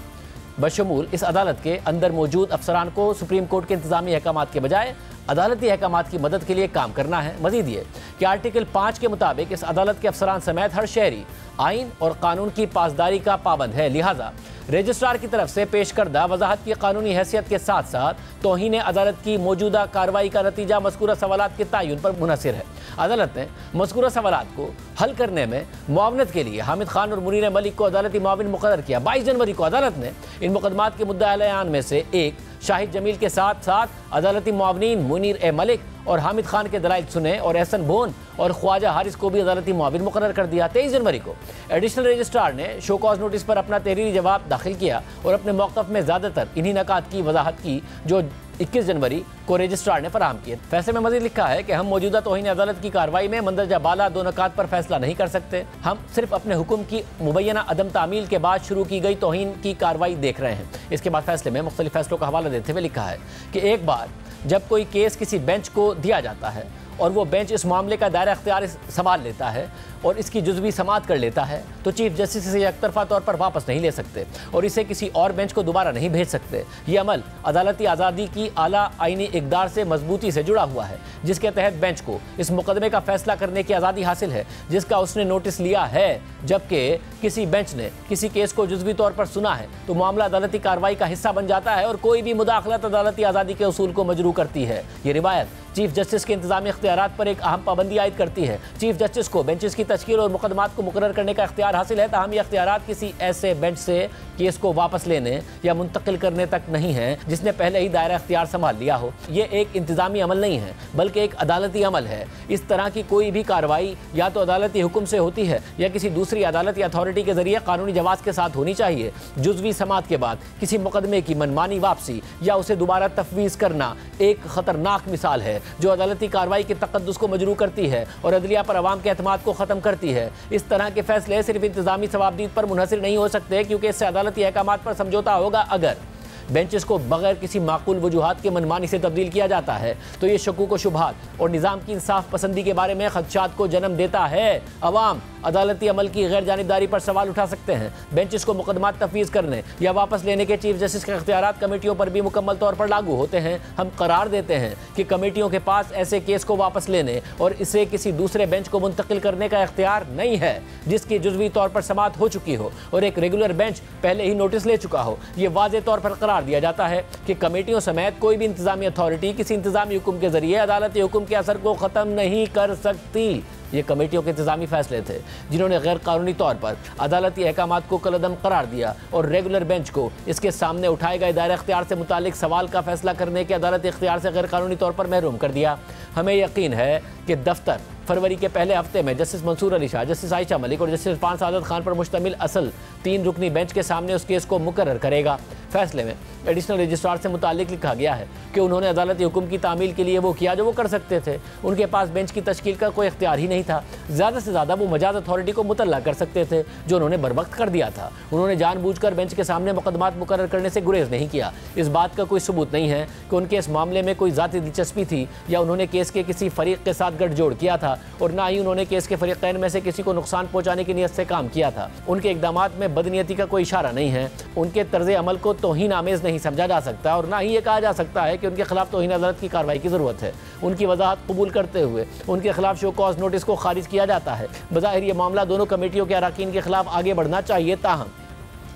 बशमूल इस अदालत के अंदर मौजूद अफसरान को सुप्रीम कोर्ट के इंतजामी अहकामात के बजाय अदालती अहकामात की मदद के लिए काम करना है। मजीद ये कि आर्टिकल 5 के मुताबिक इस अदालत के अफसरान समेत हर शहरी आइन और कानून की पासदारी का पाबंद है। लिहाजा रजिस्ट्रार की तरफ से पेश करदा वजाहत की कानूनी हैसियत के साथ साथ तौहीन अदालत की मौजूदा कार्रवाई का नतीजा मज़कूरा सवालात के तयन पर मुनहसिर है। अदालत ने मज़कूरा सवालात को हल करने में मुआवनत के लिए हामिद खान और मुनीर मलिक को अदालती मुआविन मुकर्रर किया। 22 जनवरी को अदालत ने इन मुकदमात के मुद्दा अलयान में से एक शाहिद जमील के साथ साथ अदालती मुआविनीन मुनीर मलिक और हामिद खान के दलाइल सुने और एहसन बोन और ख्वाजा हारिस को भी अदालती मुआविन मुकर्रर कर दिया। 23 जनवरी को एडिशनल रजिस्ट्रार ने शो कॉज नोटिस पर अपना तहरीरी जवाब दाखिल किया और अपने मौक़िफ़ में ज़्यादातर इन्हीं नकात की वजाहत की जो 21 जनवरी को रजिस्ट्रार ने फराहम किए। फैसले में मज़ीद लिखा है कि हम मौजूदा तौहीन अदालत की कार्रवाई में मंदरजा बाला 2 नकात पर फैसला नहीं कर सकते। हम सिर्फ अपने हुक्म की मुबैना अदम तामील के बाद शुरू की गई तौहीन की कार्रवाई देख रहे हैं। इसके बाद फैसले में मुख्तलिफ फैसलों का हवाला देते हुए लिखा है कि एक बार जब कोई केस किसी बेंच को दिया जाता है और वो बेंच इस मामले का दायरा इख्तियार संभाल लेता है और इसकी जुज़वी समाअत कर लेता है, तो चीफ जस्टिस इसे एकतरफा तौर पर वापस नहीं ले सकते और इसे किसी और बेंच को दोबारा नहीं भेज सकते। ये अमल अदालती आज़ादी की आला आईनी इक़दार से मजबूती से जुड़ा हुआ है, जिसके तहत बेंच को इस मुकदमे का फैसला करने की आज़ादी हासिल है जिसका उसने नोटिस लिया है। जबकि किसी बेंच ने किसी केस को जुज़वी तौर पर सुना है तो मामला अदालती कार्रवाई का हिस्सा बन जाता है और कोई भी मुदाखलत अदालती आज़ादी के उसूल को मजरू करती है। ये रिवायत चीफ जस्टिस के इंतजामी इख्तियारात पर एक अहम पाबंदी आयद करती है। चीफ जस्टिस को बेंचेस की तश्कील और मुकदमात को मुकर्रर करने का इख्तियार हासिल है, ताहम ये इख्तियारात किसी ऐसे बेंच से केस को वापस लेने या मुंतकिल करने तक नहीं है जिसने पहले ही दायरा इख्तियार संभाल लिया हो। ये एक इंतजामी अमल नहीं है बल्कि एक अदालती अमल है। इस तरह की कोई भी कार्रवाई या तो अदालती हुक्म से होती है या किसी दूसरी अदालत या अथॉरिटी के जरिए कानूनी जवाज़ के साथ होनी चाहिए। जुज़वी समाअत के बाद किसी मुकदमे की मनमानी वापसी या उसे दोबारा तफवीज़ करना एक ख़तरनाक मिसाल है जो अदालती कार्रवाई के तक़द्दुस को मजरू करती है और अदलिया पर अवाम के एतमाद को ख़त्म करती है। इस तरह के फैसले सिर्फ इंतजामी सवाबदीद पर मुनहसर नहीं हो सकते, क्योंकि इससे अदालती अहकामात पर समझौता होगा। अगर बेंचेस को बगैर किसी माकूल वजूहात के मनमानी से तब्दील किया जाता है तो ये शकूक व शुबहात और निज़ाम की इंसाफ पसंदी के बारे में खदशात को जन्म देता है। अवाम अदालती अमल की गैर जानिबदारी पर सवाल उठा सकते हैं। बेंचेस को मुकदमात तफवीज़ करने या वापस लेने के चीफ जस्टिस के इख्तियारात कमेटियों पर भी मुकम्मल तौर पर लागू होते हैं। हम करार देते हैं कि कमेटियों के पास ऐसे केस को वापस लेने और इसे किसी दूसरे बेंच को मुंतकिल करने का इख्तियार नहीं है जिसकी जुज़वी तौर पर समाअत हो चुकी हो और एक रेगुलर बेंच पहले ही नोटिस ले चुका हो। ये वाज़े तौर पर करार दिया जाता है कि कमेटियों समेत कोई भी इंतजामी अथॉरिटी किसी इंतजामी हुक्म के जरिए अदालती हुक्म के असर को ख़त्म नहीं कर सकती। ये कमेटियों के इंतजामी फैसले थे जिन्होंने गैर कानूनी तौर पर अदालती अहकामात को कलअदम करार दिया और रेगुलर बेंच को इसके सामने उठाए गए दायरा इख्तियार से मुतालिक सवाल का फैसला करने के अदालती इख्तियार से गैर कानूनी तौर पर महरूम कर दिया। हमें यकीन है कि दफ्तर फरवरी के पहले हफ्ते में जस्टिस मंसूर अली शाह, जस्टिस आयशा मलिक और जस्टिस इरफान सादत खान पर मुश्तमिल असल 3 रुकनी बेंच के सामने उस केस को मुकर्रर करेगा। फैसले में एडिशनल रजिस्ट्रार से मुतालिक लिखा गया है कि उन्होंने अदालती हुक्म की तामील के लिए वो किया जो वो कर सकते थे। उनके पास बेंच की तश्कील का कोई इख्तियार ही नहीं था। ज़्यादा से ज़्यादा वो मजाज अथॉरिटी को मुतल्ला कर सकते थे जो उन्होंने बरवक्त कर दिया था। उन्होंने जानबूझकर बेंच के सामने मुकदमात मुकर्रर करने से गुरेज नहीं किया। इस बात का कोई सबूत नहीं है कि उनके इस मामले में कोई ज़ाती दिलचस्पी थी या उन्होंने केस के किसी फरीक के साथ गठजोड़ किया था और ना ही उन्होंने केस के फरीकैन में से किसी को नुकसान पहुंचाने की नीयत से काम किया था। उनके इक़दामात में बदनीयती का कोई इशारा नहीं है। उनके तर्ज़ अमल को तौहीन आमेज़ नहीं समझा जा सकता और ना ही ये कहा जा सकता है कि उनके खिलाफ तौहीन अदालत की कार्रवाई की ज़रूरत है। उनकी वजाहत कबूल करते हुए उनके खिलाफ शो कॉज नोटिस को खारिज किया जाता है। बज़ाहिर ये मामला दोनों कमेटियों के अरकान के खिलाफ आगे बढ़ना चाहिए, ताहम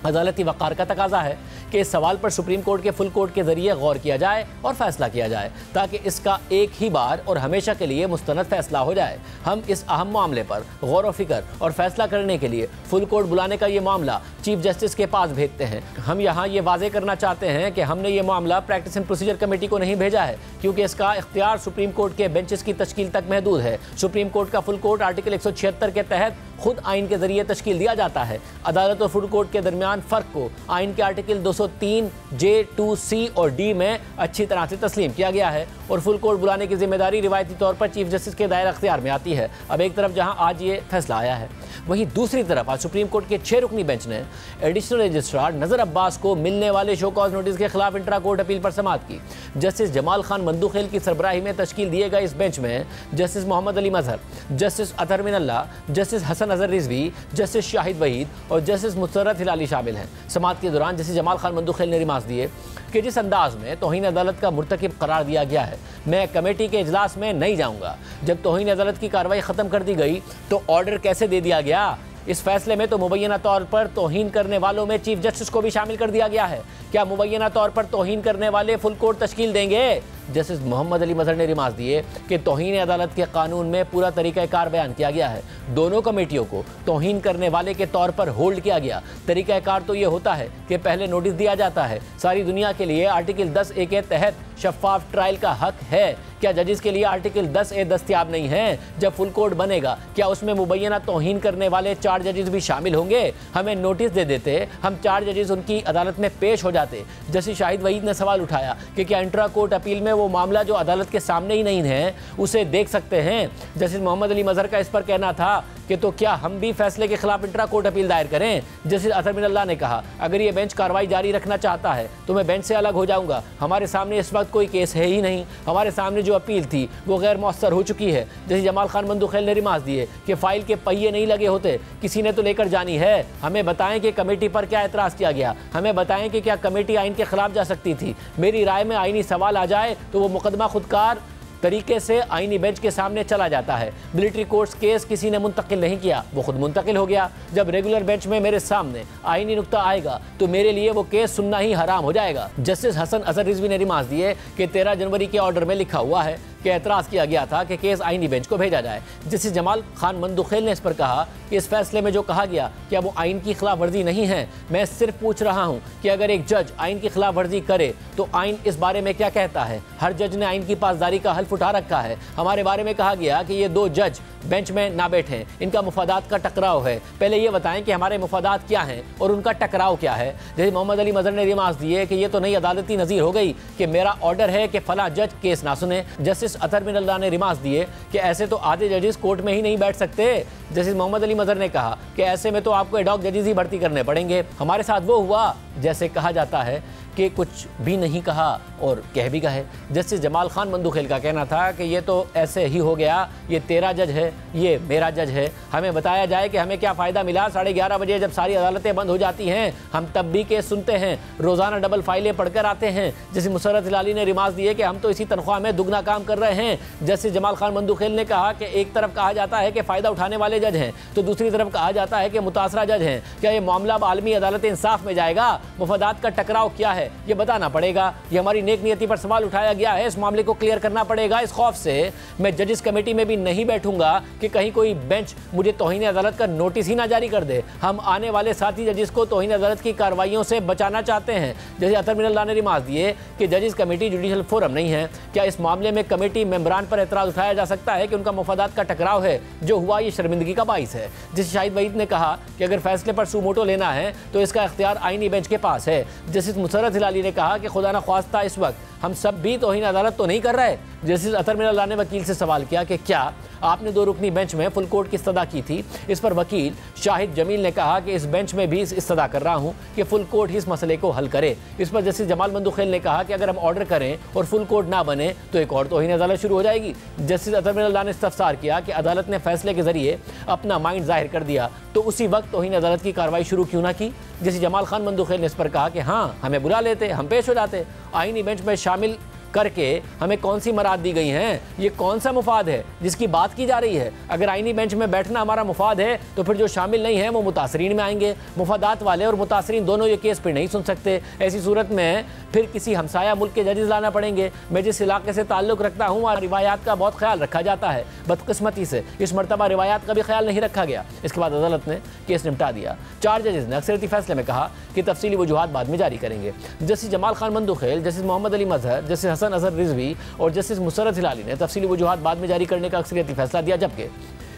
अदालती वक़ार का तकाजा है कि इस सवाल पर सुप्रीम कोर्ट के फुल कोर्ट के ज़रिए गौर किया जाए और फैसला किया जाए ताकि इसका एक ही बार और हमेशा के लिए मुस्तनद फैसला हो जाए। हम इस अहम मामले पर गौर व फिक्र और फैसला करने के लिए फुल कोर्ट बुलाने का ये मामला चीफ जस्टिस के पास भेजते हैं। हम यहाँ ये वाजे करना चाहते हैं कि हमने ये मामला प्रैक्टिस एंड प्रोसीजर कमेटी को नहीं भेजा है, क्योंकि इसका इख्तियार सुप्रीम कोर्ट के बेंचेस की तश्कील तक महदूद है। सुप्रीम कोर्ट का फुल कोर्ट आर्टिकल 176 के तहत खुद आइन के जरिए तश्कील दिया जाता है। अदालत और फुल कोर्ट के दरमियान फ़र्क को आइन के आर्टिकल 203 J2C और D में अच्छी तरह से तस्लीम किया गया है और फुल कोर्ट बुलाने की जिम्मेदारी रिवायती तौर पर चीफ जस्टिस के दायरा अख्तियार में आती है। अब एक तरफ जहां आज ये फैसला आया है, वहीं दूसरी तरफ आज सुप्रीम कोर्ट के 6 रुकनी बेंच ने एडिशनल रजिस्ट्रार नज़र अब्बास को मिलने वाले शो कॉज नोटिस के खिलाफ इंट्रा कोर्ट अपील पर समाअत की। जस्टिस जमाल खान मंदूखेल की सरबराही में तश्कील दिए गए इस बेंच में justice Mohammad Ali Mazhar, justice Athar Minallah, justice Hasan Azhar Rizvi, justice Shahid Waheed और जस्टिस मुसर्रत हिलाली शामिल हैं। समाअत के दौरान जस्टिस जमाल खान मंदूखेल ने रिमार्क्स दिए कि जिस अंदाज में तौहीन अदालत का मुर्तकिब करार दिया गया है, मैं कमेटी के इजलास में नहीं जाऊंगा। जब तौहीन अदालत की कार्रवाई ख़त्म कर दी गई तो ऑर्डर कैसे दे दिया गया? इस फैसले में तो मुबैना तौर पर तौहीन करने वालों में चीफ जस्टिस को भी शामिल कर दिया गया है। क्या मुबैना तौर पर तौहीन करने वाले फुल कोर्ट तश्कील देंगे? जस्टिस मोहम्मद अली मजहर ने रिमार्क्स दिए कि तौहीन अदालत के कानून में पूरा तरीक़ाकार बयान किया गया है। दोनों कमेटियों को तौहीन करने वाले के तौर पर होल्ड किया गया। तरीक़ाकार तो ये होता है कि पहले नोटिस दिया जाता है। सारी दुनिया के लिए आर्टिकल 10A के तहत शफाफ ट्रायल का हक है। क्या जजेस के लिए आर्टिकल 10A दस्तियाब नहीं है? जब फुल कोर्ट बनेगा क्या उसमें मुबैना तौहीन करने वाले 4 जजेस भी शामिल होंगे? हमें नोटिस दे देते, हम 4 जजेस उनकी अदालत में पेश हो जाते। जस्टिस शाहिद वहीद ने सवाल उठाया कि क्या इंट्रा कोर्ट अपील में वो मामला जो अदालत के सामने ही नहीं है उसे देख सकते हैं? जस्टिस मोहम्मद अली मजहर का इस पर कहना था कि तो क्या हम भी फैसले के खिलाफ इंट्रा कोर्ट अपील दायर करें। जस्टिस अतहर मिनल्लाह ने कहा, अगर ये बेंच कार्रवाई जारी रखना चाहता है तो मैं बेंच से अलग हो जाऊंगा। हमारे सामने इस वक्त कोई केस है ही नहीं। हमारे सामने जो अपील थी वो गैर मौसर हो चुकी है। जैसे जमाल खान बंदूखेल ने रिमाज दिए कि फाइल के पहिए नहीं लगे होते, किसी ने तो लेकर जानी है। हमें बताएं कि कमेटी पर क्या एतराज़ किया गया, हमें बताएं कि क्या कमेटी आइन के खिलाफ जा सकती थी। मेरी राय में आइनी सवाल आ जाए तो वो मुकदमा खुदकार तरीके से आईनी बेंच के सामने चला जाता है। मिलिट्री कोर्ट्स केस किसी ने मुंतकिल नहीं किया, वो खुद मुंतकिल हो गया। जब रेगुलर बेंच में मेरे सामने आईनी नुक्ता आएगा तो मेरे लिए वो केस सुनना ही हराम हो जाएगा। जस्टिस हसन अजहर रिजवी ने रिमाज दिए कि 13 जनवरी के ऑर्डर में लिखा हुआ है कि एतराज़ किया गया था कि केस आईनी बेंच को भेजा जाए। जस्टिस जमाल खान बंदूखेल ने इस पर कहा कि इस फैसले में जो कहा गया क्या वो आइन की खिलाफ वर्जी नहीं है। मैं सिर्फ पूछ रहा हूँ कि अगर एक जज आइन की खिलाफ वर्जी करे तो आइन इस बारे में क्या कहता है। हर जज ने आइन की पासदारी का हल्फ उठा रखा है। हमारे बारे में कहा गया कि ये 2 जज बेंच में ना बैठे, इनका मुफादात का टकराव है। पहले ये बताएं कि हमारे मुफादात क्या हैं और उनका टकराव क्या है। जैसे मोहम्मद अली मजहर ने रिमाज दिए कि ये तो नई अदालती नज़ीर हो गई कि मेरा ऑर्डर है कि फला जज केस ना सुने। जस्टिस अतहर मिनल्लाह ने रिमाज दिए कि ऐसे तो आधे जजेस कोर्ट में ही नहीं बैठ सकते। जस्टिस मोहम्मद अली मजहर ने कहा कि ऐसे में तो आपको एडॉक जजेस ही भर्ती करने पड़ेंगे। हमारे साथ वो हुआ जैसे कहा जाता है कि कुछ भी नहीं कहा और कह भी कहे। जस्टिस जमाल खान बंदूखेल का कहना था कि ये तो ऐसे ही हो गया, ये 13 जज है, ये मेरा जज है। हमें बताया जाए कि हमें क्या फ़ायदा मिला। 11:30 बजे जब सारी अदालतें बंद हो जाती हैं हम तब भी केस सुनते हैं, रोज़ाना डबल फाइलें पढ़कर आते हैं। जैसे मुसर्रत हिलाली ने रिमाज दिए कि हम तो इसी तनख्वाह में दुगना काम कर रहे हैं। जस्टिस जमाल खान बंदूखेल ने कहा कि एक तरफ कहा जाता है कि फ़ायदा उठाने वाले जज हैं तो दूसरी तरफ कहा जाता है कि मुतासरा जज हैं। क्या ये मामला आलमी अदालत इंसाफ में जाएगा? मुफादात का टकराव क्या है ये बताना पड़ेगा। ये हमारी नेक नियति पर सवाल उठाया गया है, इस मामले को क्लियर करना पड़ेगा। इस खौफ से मैं जजेस कमेटी में भी नहीं बैठूंगा कि कहीं कोई बेंच मुझे तौहीन अदालत का नोटिस ही ना जारी कर दे। हम आने वाले साथी जजेस को तौहीन अदालत की कार्रवाइयों से बचाना चाहते हैं। जैसे अतहर मिनल्लाह ने रिमाज दिए कि जजेस कमेटी जुडिशल फोरम नहीं है। क्या इस मामले में कमेटी मेंबरान पर एतराज़ उठाया जा सकता है कि उनका मुफादात का टकराव है? जो हुआ ये शर्मिंदगी का बाइस है। जिस शाहिद वहीद ने कहा कि अगर फैसले पर सुमोटो लेना है तो इसका इख्तियार आईनी बेंच के पास है। जस्टिस मुसर्रत हिलाली ने कहा कि खुदा न ख्वास्ता इस वक्त हम सब भी तौहीन अदालत तो नहीं कर रहे। जस्टिस अतहर मिनल्लाह ने वकील से सवाल किया कि क्या आपने 2 रुकनी बेंच में फुल कोर्ट की इस्तदा की थी? इस पर वकील शाहिद जमील ने कहा कि इस बेंच में भी इस्तदा कर रहा हूं कि फुल कोर्ट ही इस मसले को हल करे। इस पर जस्टिस जमाल बंदूखेल ने कहा कि अगर हम ऑर्डर करें और फुल कोर्ट ना बने तो एक और तौहीन अदालत शुरू हो जाएगी। जस्टिस अतहर मिनल्लाह ने इस्तफसार किया कि अदालत ने फैसले के जरिए अपना माइंड जाहिर कर दिया तो उसी वक्त तौहीन अदालत की कार्रवाई शुरू क्यों ना की। जैसे जमाल खान बंदूखेल ने इस पर कहा कि हाँ हमें बुला लेते, हम पेश हो जाते। आईनी बेंच में शामिल करके हमें कौन सी मराद दी गई हैं? ये कौन सा मुफाद है जिसकी बात की जा रही है? अगर आईनी बेंच में बैठना हमारा मुफाद है तो फिर जो शामिल नहीं है वो मुतासरीन में आएंगे। मुफादात वाले और मुतासरीन दोनों ये केस फिर नहीं सुन सकते। ऐसी सूरत में फिर किसी हमसाया मुल्क के जजेस लाना पड़ेंगे। मैं जिस इलाके से ताल्लुक़ रखता हूँ वहाँ रिवायात का बहुत ख्याल रखा जाता है। बदकिस्मती से इस मरतबा रिवायात का भी ख्याल नहीं रखा गया। इसके बाद अदालत ने केस निपटा दिया। 4 जजेस ने अक्सरियती फैसले में कहा कि तफसीली वजूहात बाद में जारी करेंगे। Justice Jamal Khan बंदूखेल, justice Mohammad Ali Mazhar, justice Hasan Azhar Rizvi और जस्टिस मुसर्रत हिलाली ने तफसीली वजूहात बाद में जारी करने का अक्सरियती फैसला दिया। जबकि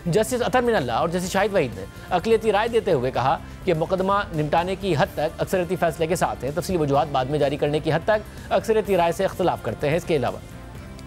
जस्टिस अतहर मिनल्लाह और जस्टिस शाहिद वहीद ने अक़लियती राय देते हुए कहा कि मुकदमा निपटाने की हद तक अक्सरियती फैसले के साथ हैं, तफसीली वजूहात बाद में जारी करने की हद तक अक्सरियती राय से इख्तिलाफ करते हैं। इसके अलावा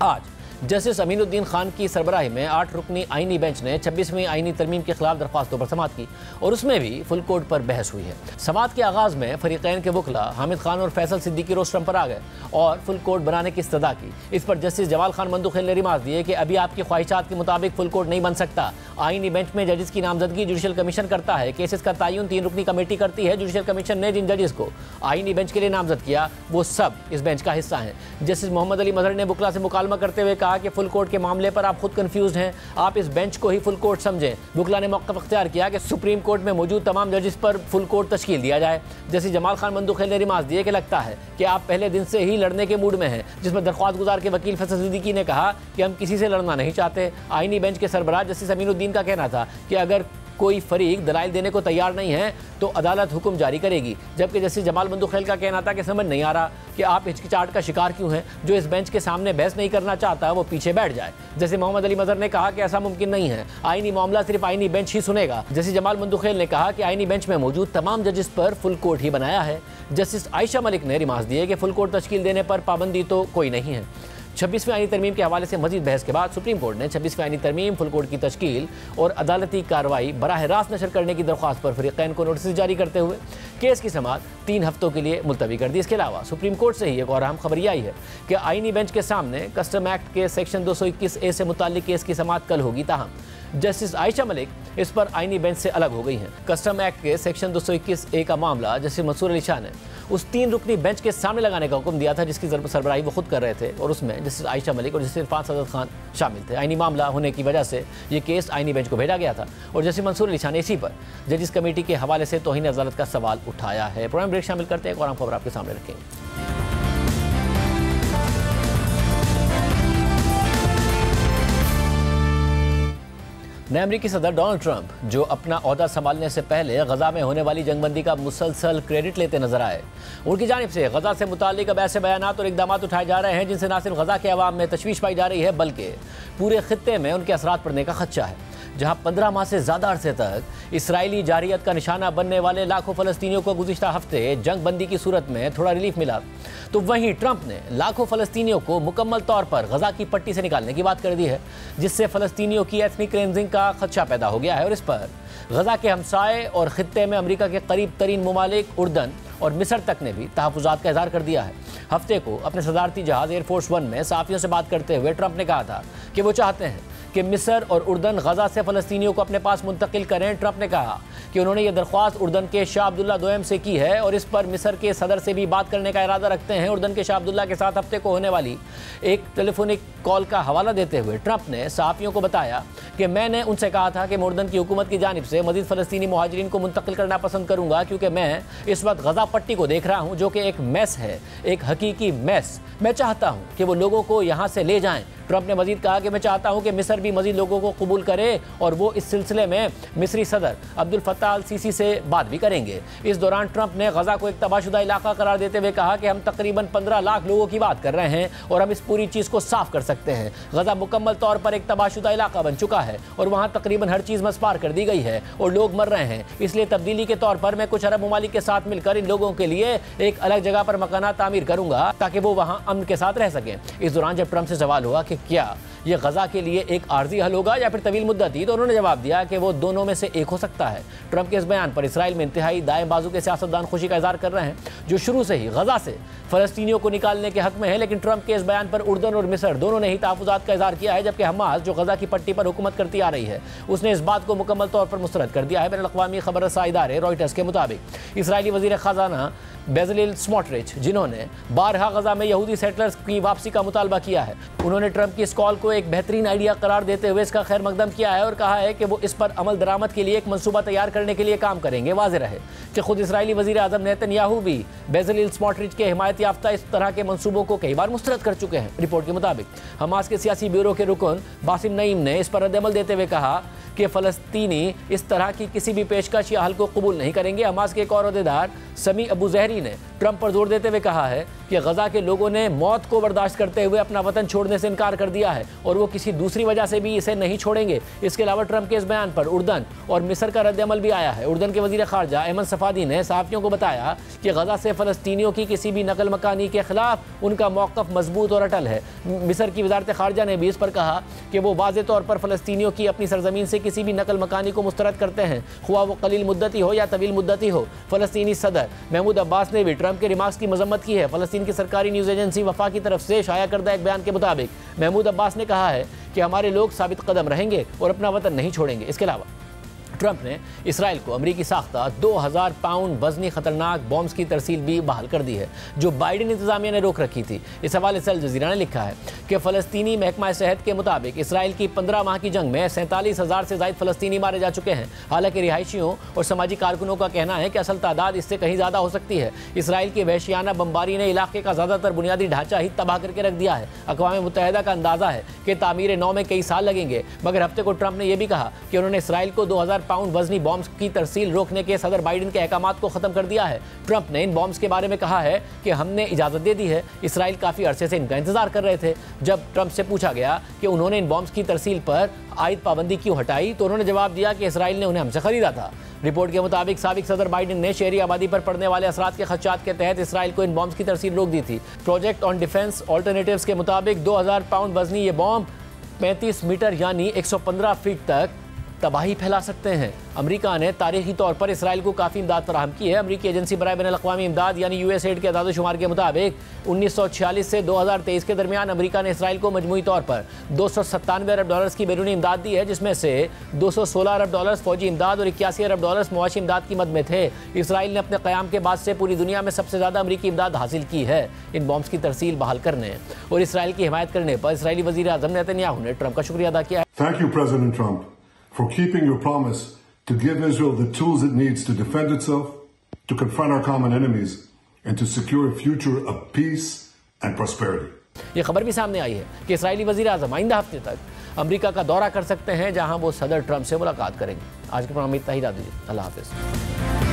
आज जस्टिस अमीनुद्दीन खान की सरबराही में 8 रुकनी आईनी बेंच ने 26वीं आईनी तरमीम के खिलाफ दरख्वास्तों पर समाअत की और उसमें भी फुल कोर्ट पर बहस हुई है। समाअत के आगाज़ में फरीक़ैन के वकला हामिद खान और फैसल सिद्दीकी रोस्टम पर आ गए और फुल कोर्ट बनाने की इस्तदा की। इस पर जस्टिस जमाल खान बंदूखेल ने रिमाज दिए कि अभी आपकी ख्वाहिशात के मुताबिक फुल कोर्ट नहीं बन सकता। आईनी बेंच में जजेस की नामजदगी जुडिशल कमीशन करता है। केसेस का तयन 3 रुकनी कमेटी करती है। जुडिशल कमीशन ने जिन जजेस को आईनी बेंच के लिए नामजद किया वो सब इस बेंच का हिस्सा हैं। जस्टिस मोहम्मद अली मजहर ने वकला से मुकालमा करते हुए कहा कि फुल कोर्ट के मामले पर आप खुद कंफ्यूज हैं, आप इस बेंच को ही फुल कोर्ट समझें। वकला ने मौक़िफ़ अख्तियार किया कि सुप्रीम कोर्ट में मौजूद तमाम जजेस पर फुल कोर्ट तश्कील दिया जाए। जैसे जमाल खान बंदूखेल ने रिमाज दिए कि लगता है कि आप पहले दिन से ही लड़ने के मूड में हैं, जिसमें दरख्वास्त गुजार के वकील फैसल सिद्दीकी ने कहा कि हम किसी से लड़ना नहीं चाहते। आईनी बेंच के सरबराह जस्टिस अमीनुद्दीन का कहना था कि अगर कोई फरीक दलाइल देने को तैयार नहीं है तो अदालत हुक्म जारी करेगी। जबकि जस्टिस जमाल बंदूखेल का कहना था कि समझ नहीं आ रहा कि आप हिचकिचाहट का शिकार क्यों हैं, जो इस बेंच के सामने बहस नहीं करना चाहता वो पीछे बैठ जाए। जैसे मोहम्मद अली मजहर ने कहा कि ऐसा मुमकिन नहीं है, आईनी मामला सिर्फ आईनी बेंच ही सुनेगा। जस्टिस जमाल बंदूखेल ने कहा कि आईनी बेंच में मौजूद तमाम जजेस पर फुल कोर्ट ही बनाया है। जस्टिस आयशा मलिक ने रिमाज दिए कि फुल कोर्ट तश्कील देने पर पाबंदी तो कोई नहीं है। 26वीं आईनी तरमीम के हवाले से मजीद बहस के बाद सुप्रीम कोर्ट ने 26वीं आईनी तरमीम, फुल कोर्ट की तश्कील और अदालती कार्रवाई बराह रास्त नशर करने की दरख्वास्त पर फरीकैन को नोटिस जारी करते हुए केस की समाअत 3 हफ्तों के लिए मुलतवी कर दी। इसके अलावा सुप्रीम कोर्ट से ही एक और अहम खबर यह आई है कि आईनी बेंच के सामने कस्टम एक्ट के सेक्शन 221A से मुताल्लिक केस की समाअत कल होगी, ताहम जस्टिस आयशा मलिक इस पर आईनी बेंच से अलग हो गई हैं। कस्टम एक्ट के सेक्शन 221A का मामला जस्टिस मंसूर अली शाह ने उस 3 रुकनी बेंच के सामने लगाने का हुक्म दिया था जिसकी सरबराही वो खुद कर रहे थे, और उसमें जस्टिस आयशा मलिक और जस्टिस इरफान सदर खान शामिल थे। आईनी मामला होने की वजह से ये केस आईनी बेंच को भेजा गया था और जस्टिस मंसूर अली शाह ने इसी पर जजिस कमेटी के हवाले से तौहीन अदालत का सवाल उठाया है। प्रोग्राम ब्रेक शामिल करते हैं और हम खबर आपके सामने रखेंगे। नए अमरीकी सदर डोनाल्ड ट्रंप, जो अपना ओहदा संभालने से पहले गजा में होने वाली जंगबंदी का मुसलसल क्रेडिट लेते नजर आए, उनकी जानिब से गजा से मुताल्लिक अब ऐसे बयानात और इकदाम उठाए जा रहे हैं जिनसे न सिर्फ गजा के अवाम में तशवीश पाई जा रही है बल्कि पूरे खित्ते में उनके असरात पड़ने का खदशा है। जहां 15 माह से ज़्यादा अरसे तक इसराइली जारियत का निशाना बनने वाले लाखों फ़लस्तीनियों को गुज़िश्ता हफ्ते जंग बंदी की सूरत में थोड़ा रिलीफ मिला, तो वहीं ट्रंप ने लाखों फ़लस्तीनियों को मुकम्मल तौर पर गजा की पट्टी से निकालने की बात कर दी है, जिससे फ़लस्तीनियों की एथनिक क्लेंजिंग का खदशा पैदा हो गया है। और इस पर गजा के हमसाए और खित्ते में अमरीका के करीब तरीन ममालिक उर्दन और मिस्र तक ने भी तहफ़्फ़ुज़ात का इज़हार कर दिया है। हफ्ते को अपने सदारती जहाज़ एयरफोर्स 1 में सहाफ़ियों से बात करते हुए ट्रंप ने कहा था कि वो चाहते हैं कि मिस्र और उर्दन गजा से फ़लस्तीनियों को अपने पास मुंतकिल करें। ट्रंप ने कहा कि उन्होंने ये दरख्वास्त उर्दन के शाह अब्दुल्ला दोयम से की है और इस पर मिस्र के सदर से भी बात करने का इरादा रखते हैं। उर्दन के शाह अब्दुल्ला के साथ हफ्ते को होने वाली एक टेलीफोनिक कॉल का हवाला देते हुए ट्रंप ने सहाफ़ियों को बताया कि मैंने उनसे कहा था कि मैं उर्दन की हुकूमत की जानिब से मज़ीद फ़लस्तीनी मुहाजिरीन को मुंतकिल करना पसंद करूँगा, क्योंकि मैं इस वक्त गजा पट्टी को देख रहा हूँ जो कि एक मैस है, एक हकीकी मैस। मैं चाहता हूँ कि वो लोगों को यहाँ से ले जाएँ। ट्रंप ने मजीद कहा कि मैं चाहता हूं कि मिस्र भी मजीद लोगों को कबूल करे और वो इस सिलसिले में मिस्री सदर अब्दुल फत्ताह अल सीसी से बात भी करेंगे। इस दौरान ट्रंप ने गजा को एक तबाहशुदा इलाका करार देते हुए कहा कि हम तकरीबन 15 लाख लोगों की बात कर रहे हैं और हम इस पूरी चीज़ को साफ कर सकते हैं। गजा मुकम्मल तौर पर एक तबाहशुदा इलाका बन चुका है और वहाँ तकरीबन हर चीज़ मसपार कर दी गई है और लोग मर रहे हैं। इसलिए तब्दीली के तौर पर मैं कुछ अरब ममालिक के साथ मिलकर इन लोगों के लिए एक अलग जगह पर मकाना तामीर करूँगा ताकि वो वहाँ अमन के साथ रह सकें। इस दौरान जब ट्रंप से सवाल हुआ कि क्या ये गजा के लिए एक आर्जी हल होगा या फिर तवील मुद्दती, तो उन्होंने जवाब दिया कि वो दोनों में से एक हो सकता है। ट्रंप के इस बयान पर इसराइल में इंतहाई दाएं बाजू के सियासतदान खुशी का इजहार कर रहे हैं, जो शुरू से ही गजा से फ़लस्तीनियों को निकालने के हक में है। लेकिन ट्रंप के इस बयान पर उर्दन और मिस्र दोनों ने ही तहफ़्फ़ुज़ात का इजहार किया है, जबकि हमास, जो गजा की पट्टी पर हुकूमत करती आ रही है, उसने इस बात को मुकम्मल तौर पर मुस्तरद कर दिया है। बैनुल-अक़वामी खबर रसा इदारे रॉयटर्स के मुताबिक इसराइली वज़ीर ख़ज़ाना बेज़लेल स्मोट्रिच, जिन्होंने बारहा गजा में यहूदी सेटलर्स की वापसी का मुतालबा किया है, उन्होंने ट्रंप की इस कॉल को एक बेहतरीन आइडिया करार देते हुए इसका खैर मकदम किया है और कहा है कि वो इस पर अमल दरामद के लिए एक मंसूबा तैयार करने के लिए काम करेंगे। वाज़ेह रहे कि खुद इसराइली वज़ीर आज़म नेतन्याहू भी बेज़लेल स्मोट्रिच के हिमायत याफ्ता इस तरह के मंसूबों को कई बार मुस्तरद कर चुके हैं। रिपोर्ट के मुताबिक हमास के सियासी ब्यूरो के रुकन बासिम नईम ने इस पर रद्द-ए-अमल देते हुए कहा कि फ़लस्तीनी इस तरह की किसी भी पेशकश या हल को कबूल नहीं करेंगे। हमास के एक और अहदेदार समी अबू जहरी ने ट्रंप पर जोर देते हुए कहा है कि गजा के लोगों ने मौत को बर्दाश्त करते हुए अपना वतन छोड़ने से इनकार कर दिया है और वो किसी दूसरी वजह से भी इसे नहीं छोड़ेंगे। इसके अलावा ट्रंप के इस बयान पर उर्दन और मिस्र का रद्द-ए-अमल भी आया है। उर्दन के वज़ीर ख़ारजा अहमद सफ़ादी ने सहाफ़ियों को बताया कि गजा से फ़लस्तीनियों की किसी भी नकल मकानी के खिलाफ उनका मौक़िफ़ मजबूत और अटल है। मिस्र की वज़ारत ख़ारजा ने भी इस पर कहा कि वो वाज़ेह तौर पर फ़लस्तीनियों की अपनी सरज़मीन से किसी भी नकल मकानी को मुस्तरद करते हैं, ख्वाह वो कलील मुद्दती हो या तवील मुद्दती हो। फ़लस्तीनी सदर महमूद अब्बास ने भी ट्रंप के रिमार्क्स की मजम्मत की है। फ़लस्तीन की सरकारी न्यूज़ एजेंसी वफा की तरफ से शाया करदा एक बयान के मुताबिक महमूद अब्बास ने कहा है कि हमारे लोग साबित कदम रहेंगे और अपना वतन नहीं छोड़ेंगे। इसके अलावा ट्रंप ने इसराइल को अमरीकी साख्ता 2000 पाउंड वजनी खतरनाक बॉम्ब्स की तरसील भी बहाल कर दी है, जो बाइडेन इंतजामिया ने रोक रखी थी। इस हवाले से अल जज़ीरा ने लिखा है कि फ़लस्तीनी महकमा सेहत के मुताबिक इसराइल की 15 माह की जंग में 47,000 से ज़ायद फ़लस्तीनी मारे जा चुके हैं। हालांकि रिहायशियों और समाजी कारकुनों का कहना है कि असल तादाद इससे कहीं ज़्यादा हो सकती है। इसराइल की वहशियाना बमबारी ने इलाके का ज़्यादातर बुनियादी ढांचा ही तबाह करके रख दिया है। अक़वाम मुत्तहिदा का अंदाज़ा है कि तामीर नौ में कई साल लगेंगे, मगर हफ्ते को ट्रंप ने यह भी कहा कि उन्होंने इसराइल को 2000 पाउंड वजनी बॉम्ब की तरसील रोकने के सदर बाइडेन के अहकामात को खत्म कर दिया है। ट्रंप ने इन बॉम्ब्स के बारे में कहा है कि हमने इजाजत दे दी है। इसराइल काफी अरसे से इनका इंतजार कर रहे थे। जब ट्रंप से पूछा गया कि उन्होंने इन बॉम्ब्स की तरसील पर आयद पाबंदी क्यों हटाई, तो उन्होंने जवाब दिया कि इसराइल ने उन्हें हमसे खरीदा था। रिपोर्ट के मुताबिक साबिक सदर बाइडेन ने शहरी आबादी पर पड़ने वाले असरात के खदशात के तहत इसराइल को इन बॉम्ब्स की तरसील रोक दी थी। प्रोजेक्ट ऑन डिफेंस ऑल्टरनेटिव्स के मुताबिक 2000 पाउंड वजनी ये बॉम्ब 35 मीटर यानी 115 फीट तक तबाही फैला सकते हैं। अमेरिका ने तारीखी तौर पर इसराइल को काफ़ी इमदाद फराहम की है। अमेरिकी एजेंसी बराए बैनुल-अक़वामी इमदाद यानी यूएसएड के अदाद-ओ-शुमार के मुताबिक 1946 से 2023 के दरमियान अमेरिका ने इसराइल को मजमूई तौर पर $297 अरब की बैरूनी इमदाद दी है, जिसमें से $216 अरब फौजी इमदाद और $81 अरब मुआशी इमदाद की मद में थे। इसराइल ने अपने क़याम के बाद से पूरी दुनिया में सबसे ज़्यादा अमेरिकी इमदाद हासिल की है। इन बॉम्ब्स की तरसील बहाल करने और इसराइल की हिमायत करने पर इसराइली वज़ीर आज़म नेतन्याहू ने ट्रंप का शुक्रिया अदा किया है। Thank you, President Trump, for keeping your promise to give Israel the tools it needs to defend itself, to confront our common enemies, and to secure a future of peace and prosperity. ये खबर भी सामने आई है कि Israeli वज़ीर आज़म आइंदा हफ्ते तक अमेरिका का दौरा कर सकते हैं, जहां वो सदर ट्रंप से मुलाकात करेंगे। आज के प्रोग्राम में इतना ही। अल्लाह हाफ़िज़।